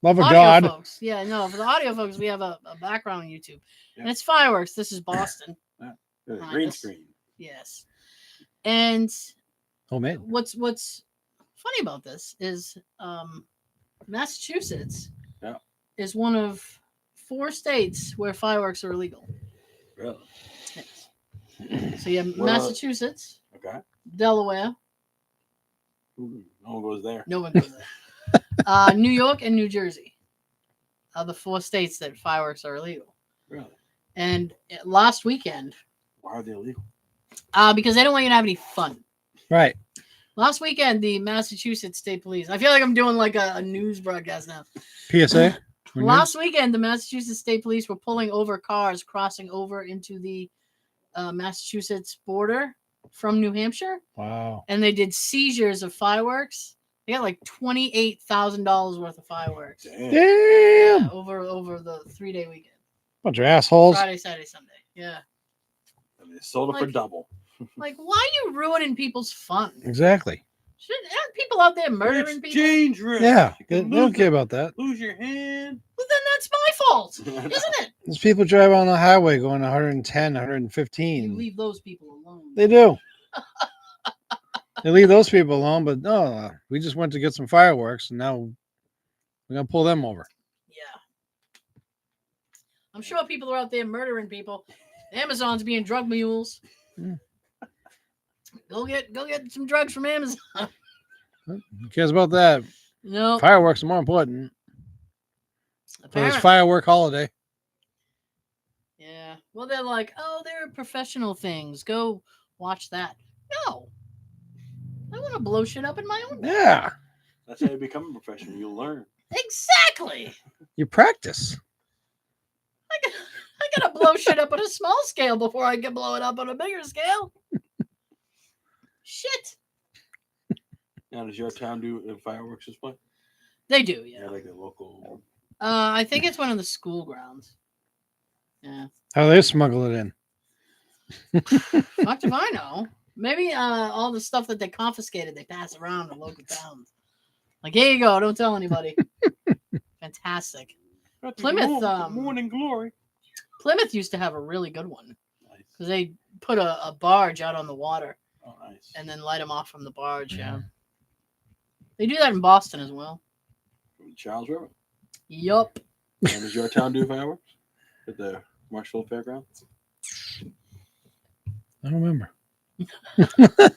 Love of audio God. folks. Yeah, no, for the audio folks, we have a background on YouTube. Yeah. And it's fireworks. This is Boston. Green screen. Yes. And Homemade. what's funny about this is Massachusetts is one of 4 states where fireworks are illegal. Really? Yes. So you have Well, Massachusetts, Okay. Delaware. Ooh, no one goes there. No one goes there. New York and New Jersey are the 4 states that fireworks are illegal. Really? And last weekend, Why are they illegal? because they don't want you to have any fun. Right. Last weekend, the Massachusetts State Police. I feel like I'm doing like a news broadcast now. PSA. Last weekend, the Massachusetts State Police were pulling over cars crossing over into the Massachusetts border from New Hampshire, Wow. and they did seizures of fireworks. They got like $28,000 worth of fireworks. Damn. Yeah, over the 3-day weekend. Bunch of assholes. Friday, Saturday, Sunday. Yeah. And they sold it for Like- double. Like, why are you ruining people's fun? Exactly. Aren't people out there murdering people? Exchange risk. Yeah. You They can don't lose care it. about that. Lose your hand. Well, then that's my fault, isn't it? There's people drive on the highway going 110, You 115. leave those people alone. They do. They leave those people alone, but no, we just went to get some fireworks and now we're going to pull them over. Yeah. I'm sure people are out there murdering people. Amazon's being drug mules. Mm. Go get some drugs from Amazon. Who cares about that? No, Fireworks are more important for this apparently. firework holiday. Yeah. Well, they're like, oh, they're professional things. Go watch that. No. I want to blow shit up in my own way. Yeah. That's how you become a professional. You learn. Exactly. You practice. I gotta blow shit up on a small scale before I can blow it up on a bigger scale. Shit. Now, does your town do fireworks display? They do, yeah. Like a local. I think it's one of the school grounds. Yeah. How do they smuggle it in? Fuck if I know. Maybe all the stuff that they confiscated, they pass around in local towns. Like, here you go. Don't tell anybody. Fantastic. Plymouth, Morning glory. Plymouth used to have a really good one Nice. because they put a barge out on the water Oh, nice. and then light them off from the barge. Yeah. They do that in Boston as well. From the Charles River. Yup. And does your town do fireworks at the Marshall Fairgrounds? I don't remember. That's the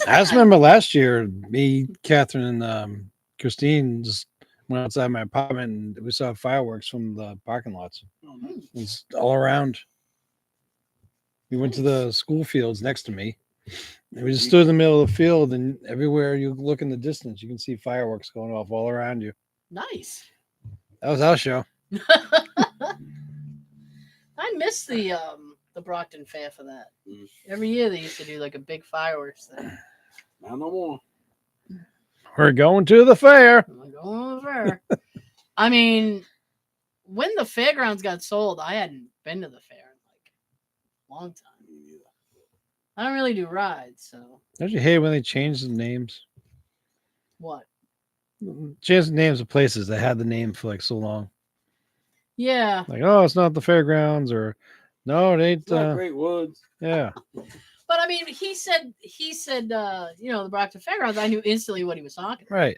I just thing. remember last year, me, Catherine, and Christine just went outside my apartment and we saw fireworks from the parking lots. Oh, nice. It's all around. We went to the school fields next to me. And we just stood in the middle of the field, and everywhere you look in the distance, you can see fireworks going off all around you. Nice. That was our show. I miss the Brockton Fair for that. Mm. Every year they used to do like a big fireworks thing. Now no more. We're going to the fair. I'm like, going to the fair. I mean, when the fairgrounds got sold, I hadn't been to the fair in like a long time. Me neither. I don't really do rides, so Don't you hate when they change the names? what? Change the names of places that had the name for like so long. Yeah. Like, oh, it's not the fairgrounds, or no, it ain't. It's not Great Woods. Yeah. But I mean, he said, the Brockton Fairgrounds, I knew instantly what he was talking about. Right.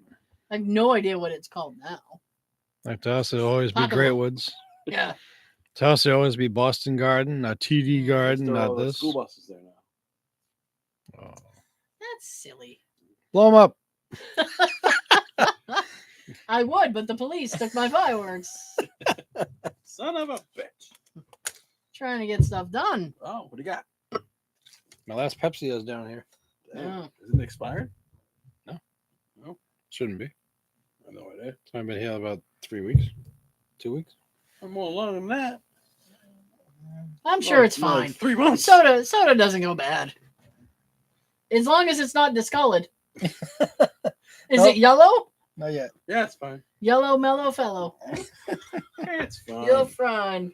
I have no idea what it's called now. Like to us, it'll always be Pocket Great Lump. Woods. Yeah. To us, it'll always be Boston Garden, not TD Garden, There are all not the this. school buses there now. Oh. That's silly. Blow them up. I would, but the police took my fireworks. Son of a bitch. Trying to get stuff done. Oh, what do you got? My last Pepsi is down here. Damn. Oh. Isn't it expired? Shouldn't be. I have no idea. I've been here about 3 weeks, 2 weeks. I'm more longer than that. I'm sure it's Like fine. 3 months. Soda doesn't go bad. As long as it's not discolored. Is Nope. it yellow? Not yet. Yeah, it's fine. Yellow mellow fellow. Yeah, it's fine. You're fine.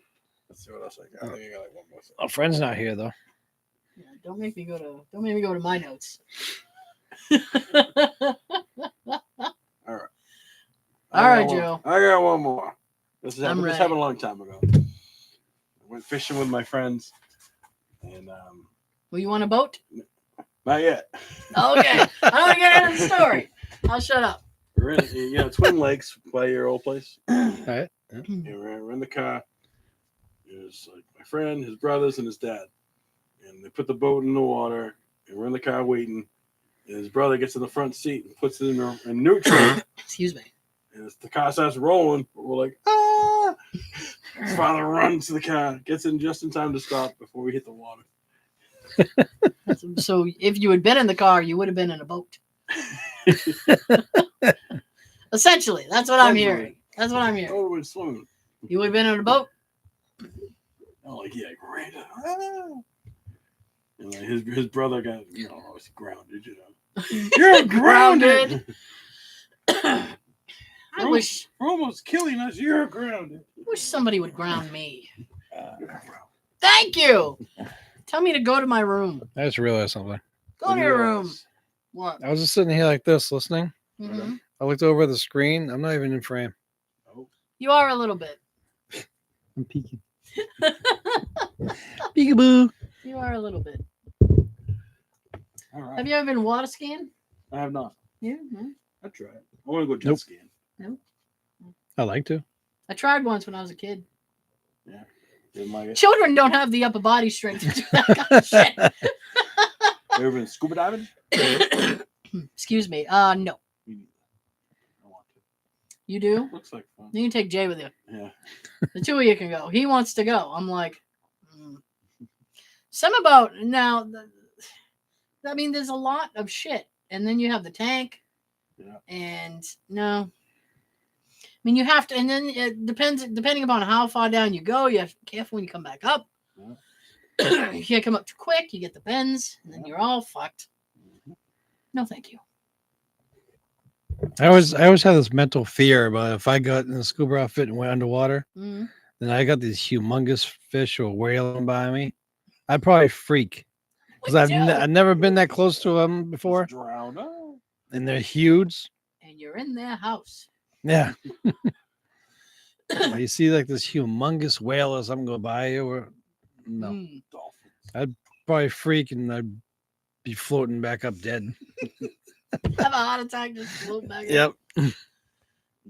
Let's see what else I got. I think I got like one more thing. Our friend's not here though. Yeah, don't make me go to my notes. All right. All right, Joe. I got one more. This I'm ready. happened a long time ago. I went fishing with my friends, and Well, you want a boat? not yet. Okay. I don't want to get into the story. I'll shut up. We're in, Twin Lakes by your old place. All right. And we're in the car. There's like my friend, his brothers, and his dad. And they put the boat in the water, and we're in the car waiting. And his brother gets in the front seat and puts it in neutral. Excuse me. And the car starts rolling. But we're like, ah! His father runs to the car, gets in just in time to stop before we hit the water. So if you had been in the car, you would have been in a boat. Essentially, that's what I'm hearing. That's what I'm hearing. Oh, we're swimming. You would have been in a boat? Oh, like, yeah, great. And like his brother got, was grounded, You're grounded. I wish We're almost killing us. You're grounded. somebody would ground me. Thank you. Tell me to go to my room. I just realized something. Go to your room. What? I was just sitting here like this listening. Mhm. I looked over at the screen. I'm not even in frame. Oh. You are a little bit. I'm peeking. Peekaboo. You are a little bit. All right. Have you ever been water skiing? I have not. Yeah. No. I tried. I want to go jet Nope. skiing. I like to. I tried once when I was a kid. Didn't like it. Children don't have the upper body strength to do that kind of shit. You ever been scuba diving? Excuse me. No. Me neither. I want to. You do? Looks like fun. You can take Jay with you. Yeah. The two of you can go. He wants to go. I'm like, some about now. I mean, there's a lot of shit, and then you have the tank. Yeah. And no. I mean, you have to, and then it depending upon how far down you go, you have to be careful when you come back up. Yeah. You can't come up too quick, you get the bends, and then you're all fucked. No, thank you. I always have this mental fear about if I got in a scuba outfit and went underwater, Mhm. then I got these humongous fish or whale by me. I'd probably freak because I've never been that close to them before, Just drown. Oh. and they're huge. And you're in their house. Yeah. You see like this humongous whale or something go by you, or no, Mm. Dolphins. probably freak and I'd be floating back up dead. Have a heart attack, just float back. Yep.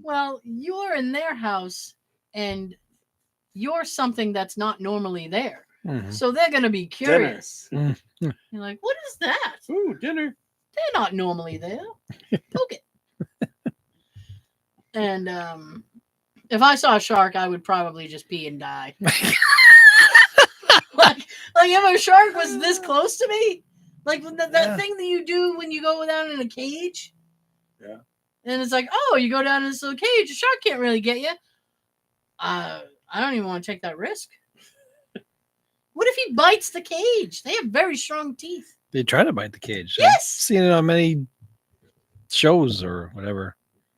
Well, you're in their house, and you're something that's not normally there. Mhm. So they're going to be curious. Mm. You're like, what is that? Ooh, dinner. They're not normally there. Poke it. And if I saw a shark, I would probably just pee and die. like if a shark was this close to me, like that thing that you do when you go down in a cage. Yeah. And it's like, oh, you go down in this little cage, a shark can't really get you. I don't even want to take that risk. What if he bites the cage? They have very strong teeth. They try to bite the cage. Yes. I've seen it on many shows or whatever.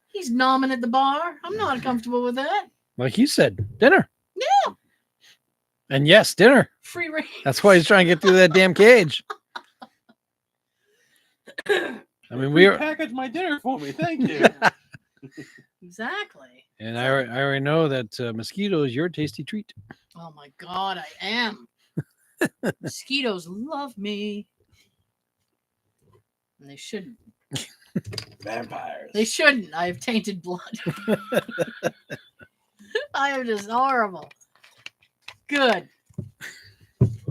He's nomming at the bar. I'm not comfortable with that. Like you said, dinner. Yeah. And yes, dinner. Free range. That's why he's trying to get through that damn cage. I mean, we were, Package my dinner for me. Thank you. Exactly. and I already know that mosquito is your tasty treat. Oh my God, I am. Mosquitoes love me. And they shouldn't. Vampires. They shouldn't. I have tainted blood. I am just horrible. Good.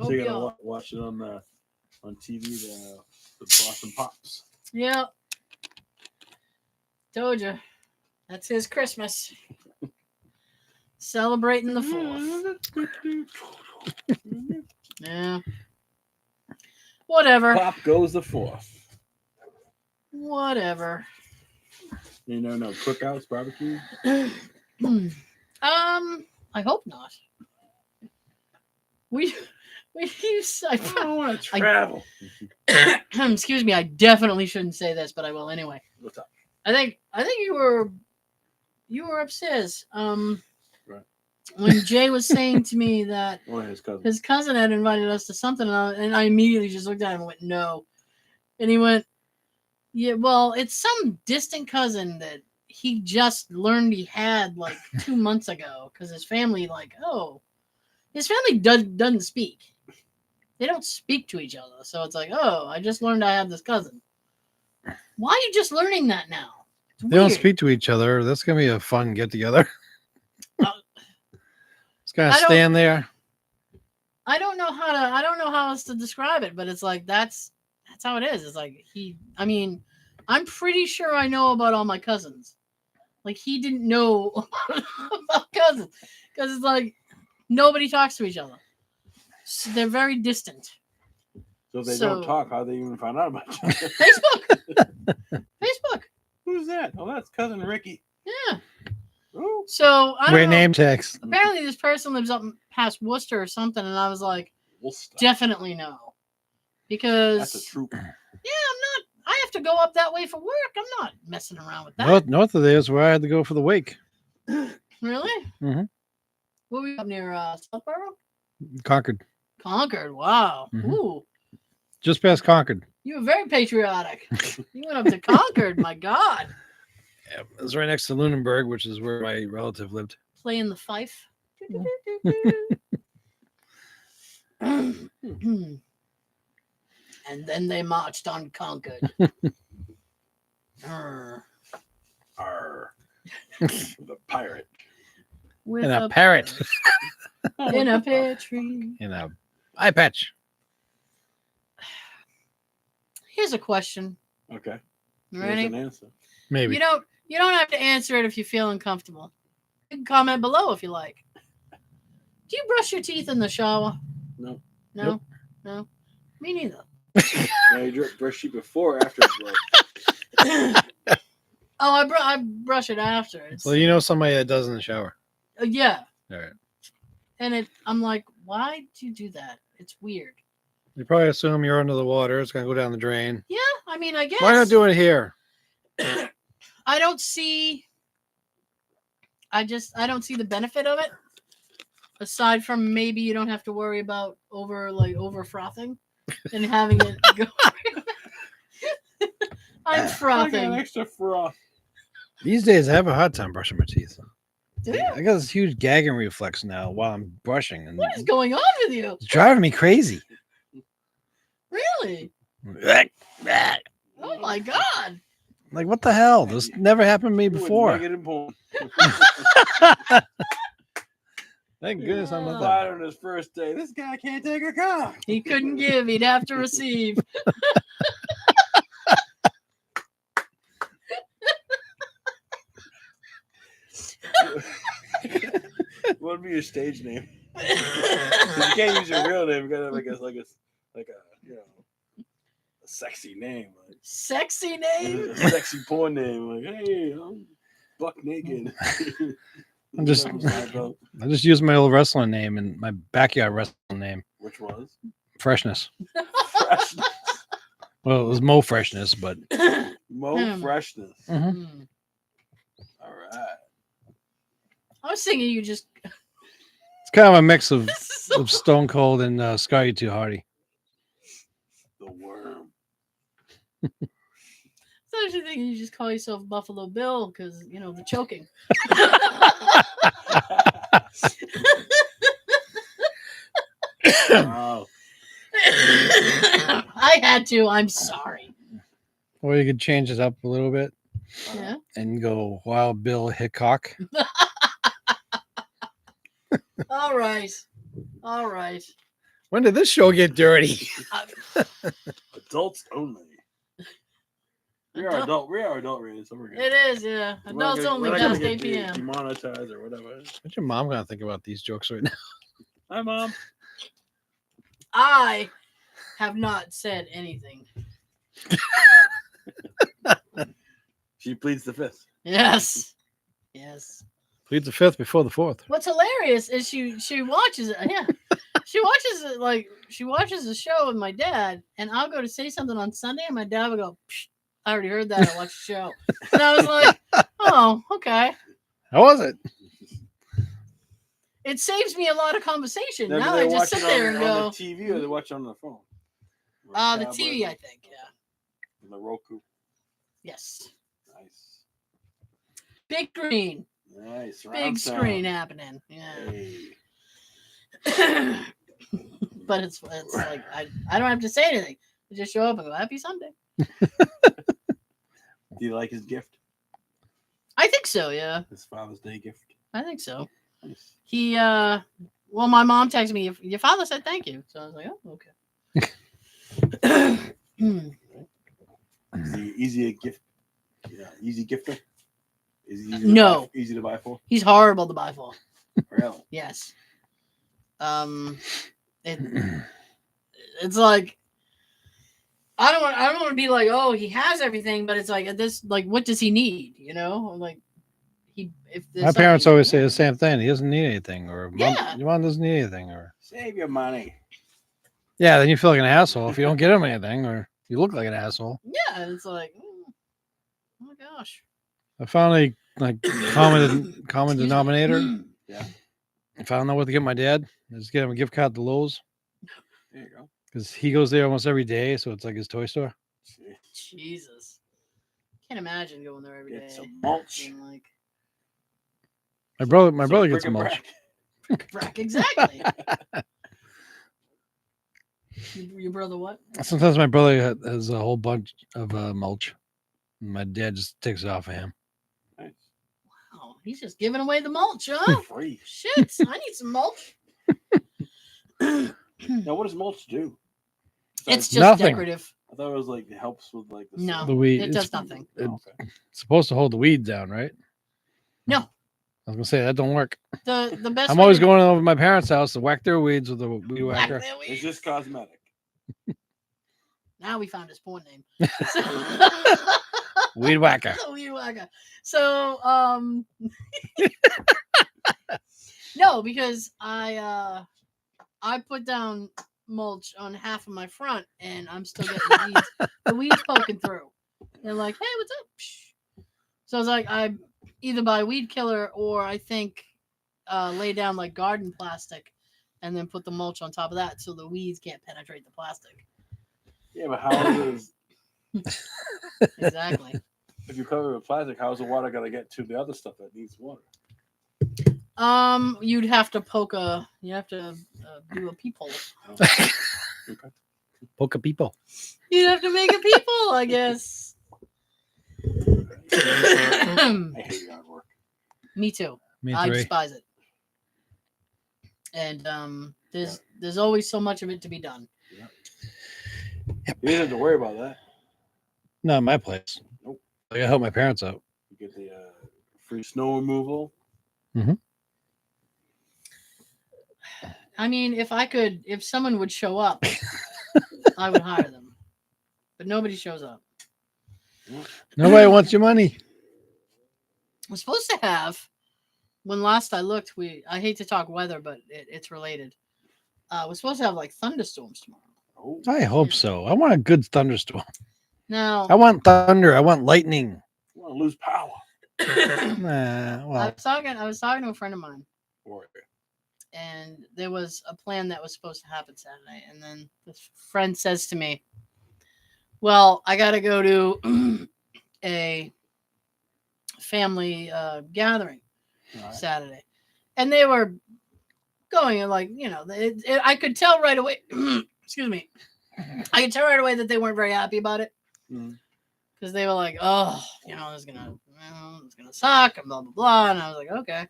So you gotta watch it on TV. The Boston Pops. Yep. Told you. That's his Christmas. Celebrating the 4th. Yeah. Whatever. Pop goes the 4th. Whatever. No cookouts, barbecue. I hope not. we use. I don't want to travel. Excuse me. I definitely shouldn't say this, but I will anyway. What's up? I think you were upstairs. Right. When Jay was saying to me that Oh, his cousin. his cousin had invited us to something, and I immediately just looked at him and went, "No," and he went, "Yeah, well, it's some distant cousin that he just learned he had like 2 months ago because his family, his family doesn't speak. They don't speak to each other, so it's like, oh, I just learned I have this cousin. Why are you just learning that now? It's They don't weird. speak to each other. That's gonna be a fun get together. It's gonna I don't- stand there. I don't know how else to describe it, but it's like that's how it is. It's like I'm pretty sure I know about all my cousins. Like he didn't know about cousins because it's like nobody talks to each other. So they're very distant. So if they don't talk, how they even find out about you? Facebook. Who's that? Oh, that's cousin Ricky. Yeah. Oh, So I don't Great know. name tags. Apparently, this person lives up past Worcester or something, and I was like, Worcester. definitely no, because That's a troop. I'm not. I have to go up that way for work. I'm not messing around with that. North of there is where I had to go for the wake. Really? Mhm. What were you up near Southborough? Concord. Concord. Wow. Mhm. Ooh, Just past Concord. you were very patriotic. You went up to Concord. My God. Yeah, it was right next to Lunenburg, which is where my relative lived. Playing the fife. And then they marched on Concord. Arr. Arr. The pirate. With And a parrot. in a pear tree. And a eye patch. Here's a question. Okay. You There's ready? an answer. Maybe. You don't have to answer it if you feel uncomfortable. You can comment below if you like. Do you brush your teeth in the shower? No. No? Nope. No? Me neither. Now you brush you before or after it's brush. Oh, I brush it after. It's, Well, you know somebody that does in the shower. yeah. All right. And I'm like, why do you do that? It's weird. You probably assume you're under the water. It's going to go down the drain. Yeah, I mean, I guess. Why not do it here? I don't see the benefit of it. Aside from maybe you don't have to worry about over frothing and having it go. I'm I got frothing. extra froth. These days, I have a hard time brushing my teeth. Do you? I got this huge gagging reflex now while I'm brushing, and What is going on with you? it's driving me crazy. Really? Oh my God. Like, what the hell? This never happened to me You would before. make it important. Thank goodness I'm not Thought that. on his first day, this guy can't take a car. He couldn't give, he'd have to receive. What would be your stage name? 'Cause you can't use your real name. You gotta have like a you know, a sexy name, like Sexy name? a sexy porn name. Like, hey, I'm buck naked. I'm just- I just used my old wrestling name and my backyard wrestling name, Which was Freshness. Fresh, Well, it was Mo Freshness, but Mo Freshness. Mhm. Hmm. All right. I was thinking you just. it's kind of a mix of, This is so of Stone Cold and Scotty Too Hardy. The worm. I was actually thinking you just call yourself Buffalo Bill because, the choking. Wow. I had to. I'm sorry. Or you could change it up a little bit Yeah. and go Wild Bill Hickok. All right. All right. When did this show get dirty? Adults only. We are adult rated, so we're good. It is, yeah. We're not Adults gonna- only we're not past gonna 8 get p.m. demonetized or whatever. What's your mom gonna think about these jokes right now? Hi, Mom. I have not said anything. She pleads the fifth. Yes. Yes. Plead the fifth before the fourth. What's hilarious is she watches it. Yeah. she watches it like she watches the show with my dad, and I'll go to say something on Sunday, and my dad will go, Psh, "I already heard that. I watched the show," and I was like, "Oh, okay." How was it? It saves me a lot of conversation. Now, Now do they I just watch sit it there and on go, the TV or they watch it on the phone? Or the tablet TV, or I think. Yeah. The Roku. Yes. Nice. Big screen. Nice. Surround Big sound. screen happening. Yeah. Hey. But it's like I don't have to say anything. I just show up and go, "Happy Sunday." Do you like his gift? I think so, yeah. His Father's Day gift? I think so. Nice. He well, my mom texted me, your father said thank you. So I was like, "Oh, okay." Is he easy a gift? Yeah, easy gifter? Is he easy No. easy to buy for? He's horrible to buy for. Really? Yes. It's like I don't want to be like, "Oh, he has everything," but it's like this like what does he need, you know? Like My parents always say the same thing. He doesn't need anything, or Yeah. your mom doesn't need anything, or Save your money. yeah. Then you feel like an asshole if you don't get him anything, or you look like an asshole. Yeah, it's like, oh my gosh. I found a common Excuse me. denominator. Yeah. If I don't know what to get my dad, I just get him a gift card to Lowe's There you go. because he goes there almost every day, so it's like his toy store. Jesus. Can't imagine going there every day. Get some mulch. And like My brother Some gets a mulch. brick, exactly. Your brother what? Sometimes my brother has a whole bunch of mulch. And my dad just takes it off of him. Nice. Wow, he's just giving away the mulch, huh? Free. Shit, I need some mulch. Now, what does mulch do? It's just Nothing. decorative. I thought it was like it helps with like the No. The weed. It does nothing. It's okay. supposed to hold the weeds down, right? No. I was gonna say that don't work. The best I'm way always to- going over to my parents' house to whack their weeds with a weed Whack whacker. their It's weeds. just cosmetic. Now we found his porn name. Weed whacker. Weed whacker. So no, because I put down mulch on half of my front and I'm still getting the weeds poking through. They're like, "Hey, what's up?" Psh. So I was like, I either buy weed killer or I think lay down like garden plastic and then put the mulch on top of that so the weeds can't penetrate the plastic. Yeah, but how is Exactly. if you cover it with plastic? How's the water gonna get to the other stuff that needs water? You'd have to you have to do a peephole. Okay. Poke people. You'd have to make a peephole, I guess. I hate yard work. Me too. Me I three. despise it. And there's always so much of it to be done. You didn't have to worry about that. Not in my place. Nope. I gotta help my parents out. You get the free snow removal. I mean, if someone would show up, I would hire them. But nobody shows up. Nobody wants your money. We're supposed to have, when last I looked, I hate to talk weather, but it's related. We're supposed to have like thunderstorms tomorrow. Oh, I hope so. I want a good thunderstorm. Now, I want thunder. I want lightning. you want to lose power. Nah, I well, was talking to a friend of mine, Or and there was a plan that was supposed to happen Saturday, and then this friend says to me, "Well, I got to go to a family gathering All right. Saturday," and they were going and like I could tell right away. Excuse me, I could tell right away that they weren't very happy about it because they were like, "Oh, it's gonna suck," and blah blah blah, and I was like, "Okay,"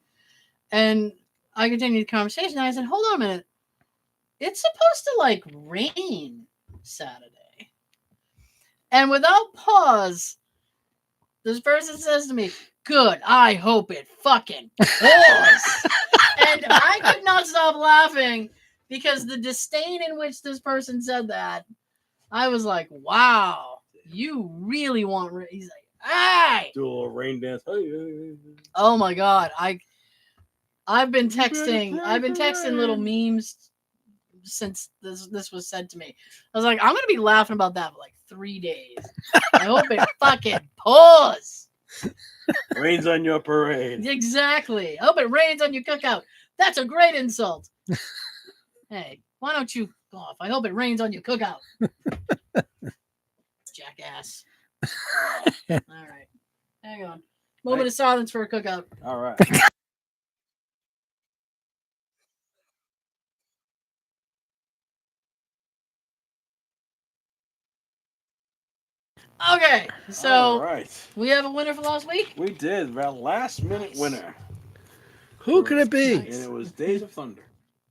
and I continued the conversation. And I said, "Hold on a minute. It's supposed to like rain Saturday." And without pause, this person says to me, "Good. I hope it fucking pours." And I could not stop laughing because the disdain in which this person said that, I was like, "Wow, you really want rain?" He's like, "Hey." Do a little rain dance. Hey. Oh my god, I've been texting little memes since this was said to me. I was like, I'm gonna be laughing about that for like 3 days. I hope it fucking pours. Rains on your parade. Exactly. I hope it rains on your cookout. That's a great insult. Hey, why don't you off? I hope it rains on your cookout. Jackass. All right. Hang on. Moment of silence for a cookout. All right. Okay, so All right. we have a winner for last week. We did. Our last minute Nice. winner. Who could it be? And it was Days of Thunder.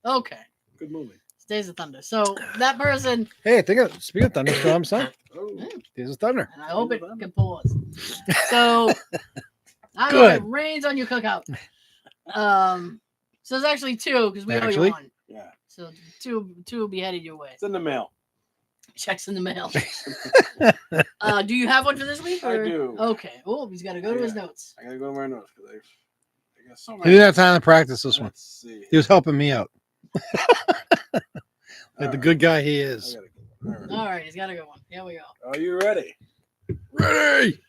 Okay, Good movie. it's Days of Thunder. So that person, Hey, speaking of thunderstorms, son. Oh. Days of Thunder. and I hope it can pause. So I hope Good. it rains on your cookout. So there's actually two because we owe you Actually? one. Yeah. So two will be headed your way. It's in the mail. Checks in the mail. Do you have one for this week? I Or? do. Okay. Oh, he's got to go to his notes. I gotta go to my notes because I got so He many. didn't have time to practice this one. Let's see. He was helping me out. Like All the right. good guy he I is. gotta go. All right. All right, he's got to go one. Here we go. Are you ready? Ready?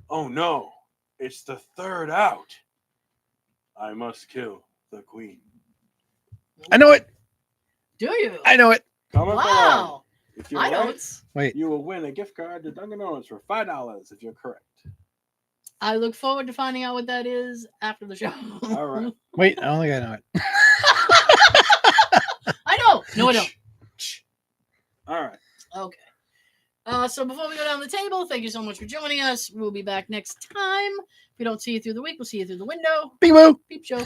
Oh no, it's the third out. I must kill the queen. I know it. Do you? I know it. Comment below. Wow. If you're I know right, it's. Wait. you will win a gift card to Dunkin' Donuts for $5 if you're correct. I look forward to finding out what that is after the show. All right. Wait, I don't think I know it. I know. No, I don't. All right. Okay. So before we go down the table, thank you so much for joining us. We'll be back next time. If we don't see you through the week, we'll see you through the window. Big Boo. Peep show.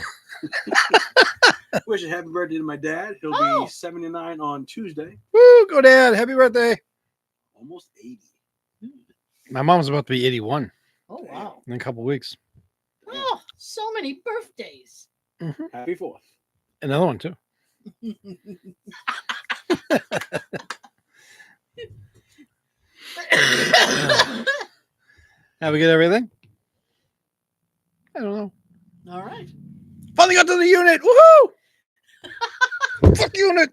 Wish a happy birthday to my dad. He'll Oh. be 79 on Tuesday. Woo, go Dad. Happy birthday. Almost 80. My mom's about to be 81 Oh, wow. in a couple weeks. Oh, so many birthdays. Happy 4th. Another one, too. Have we get everything? I don't know. All right. Finally got to the unit. Woohoo! Fuck unit.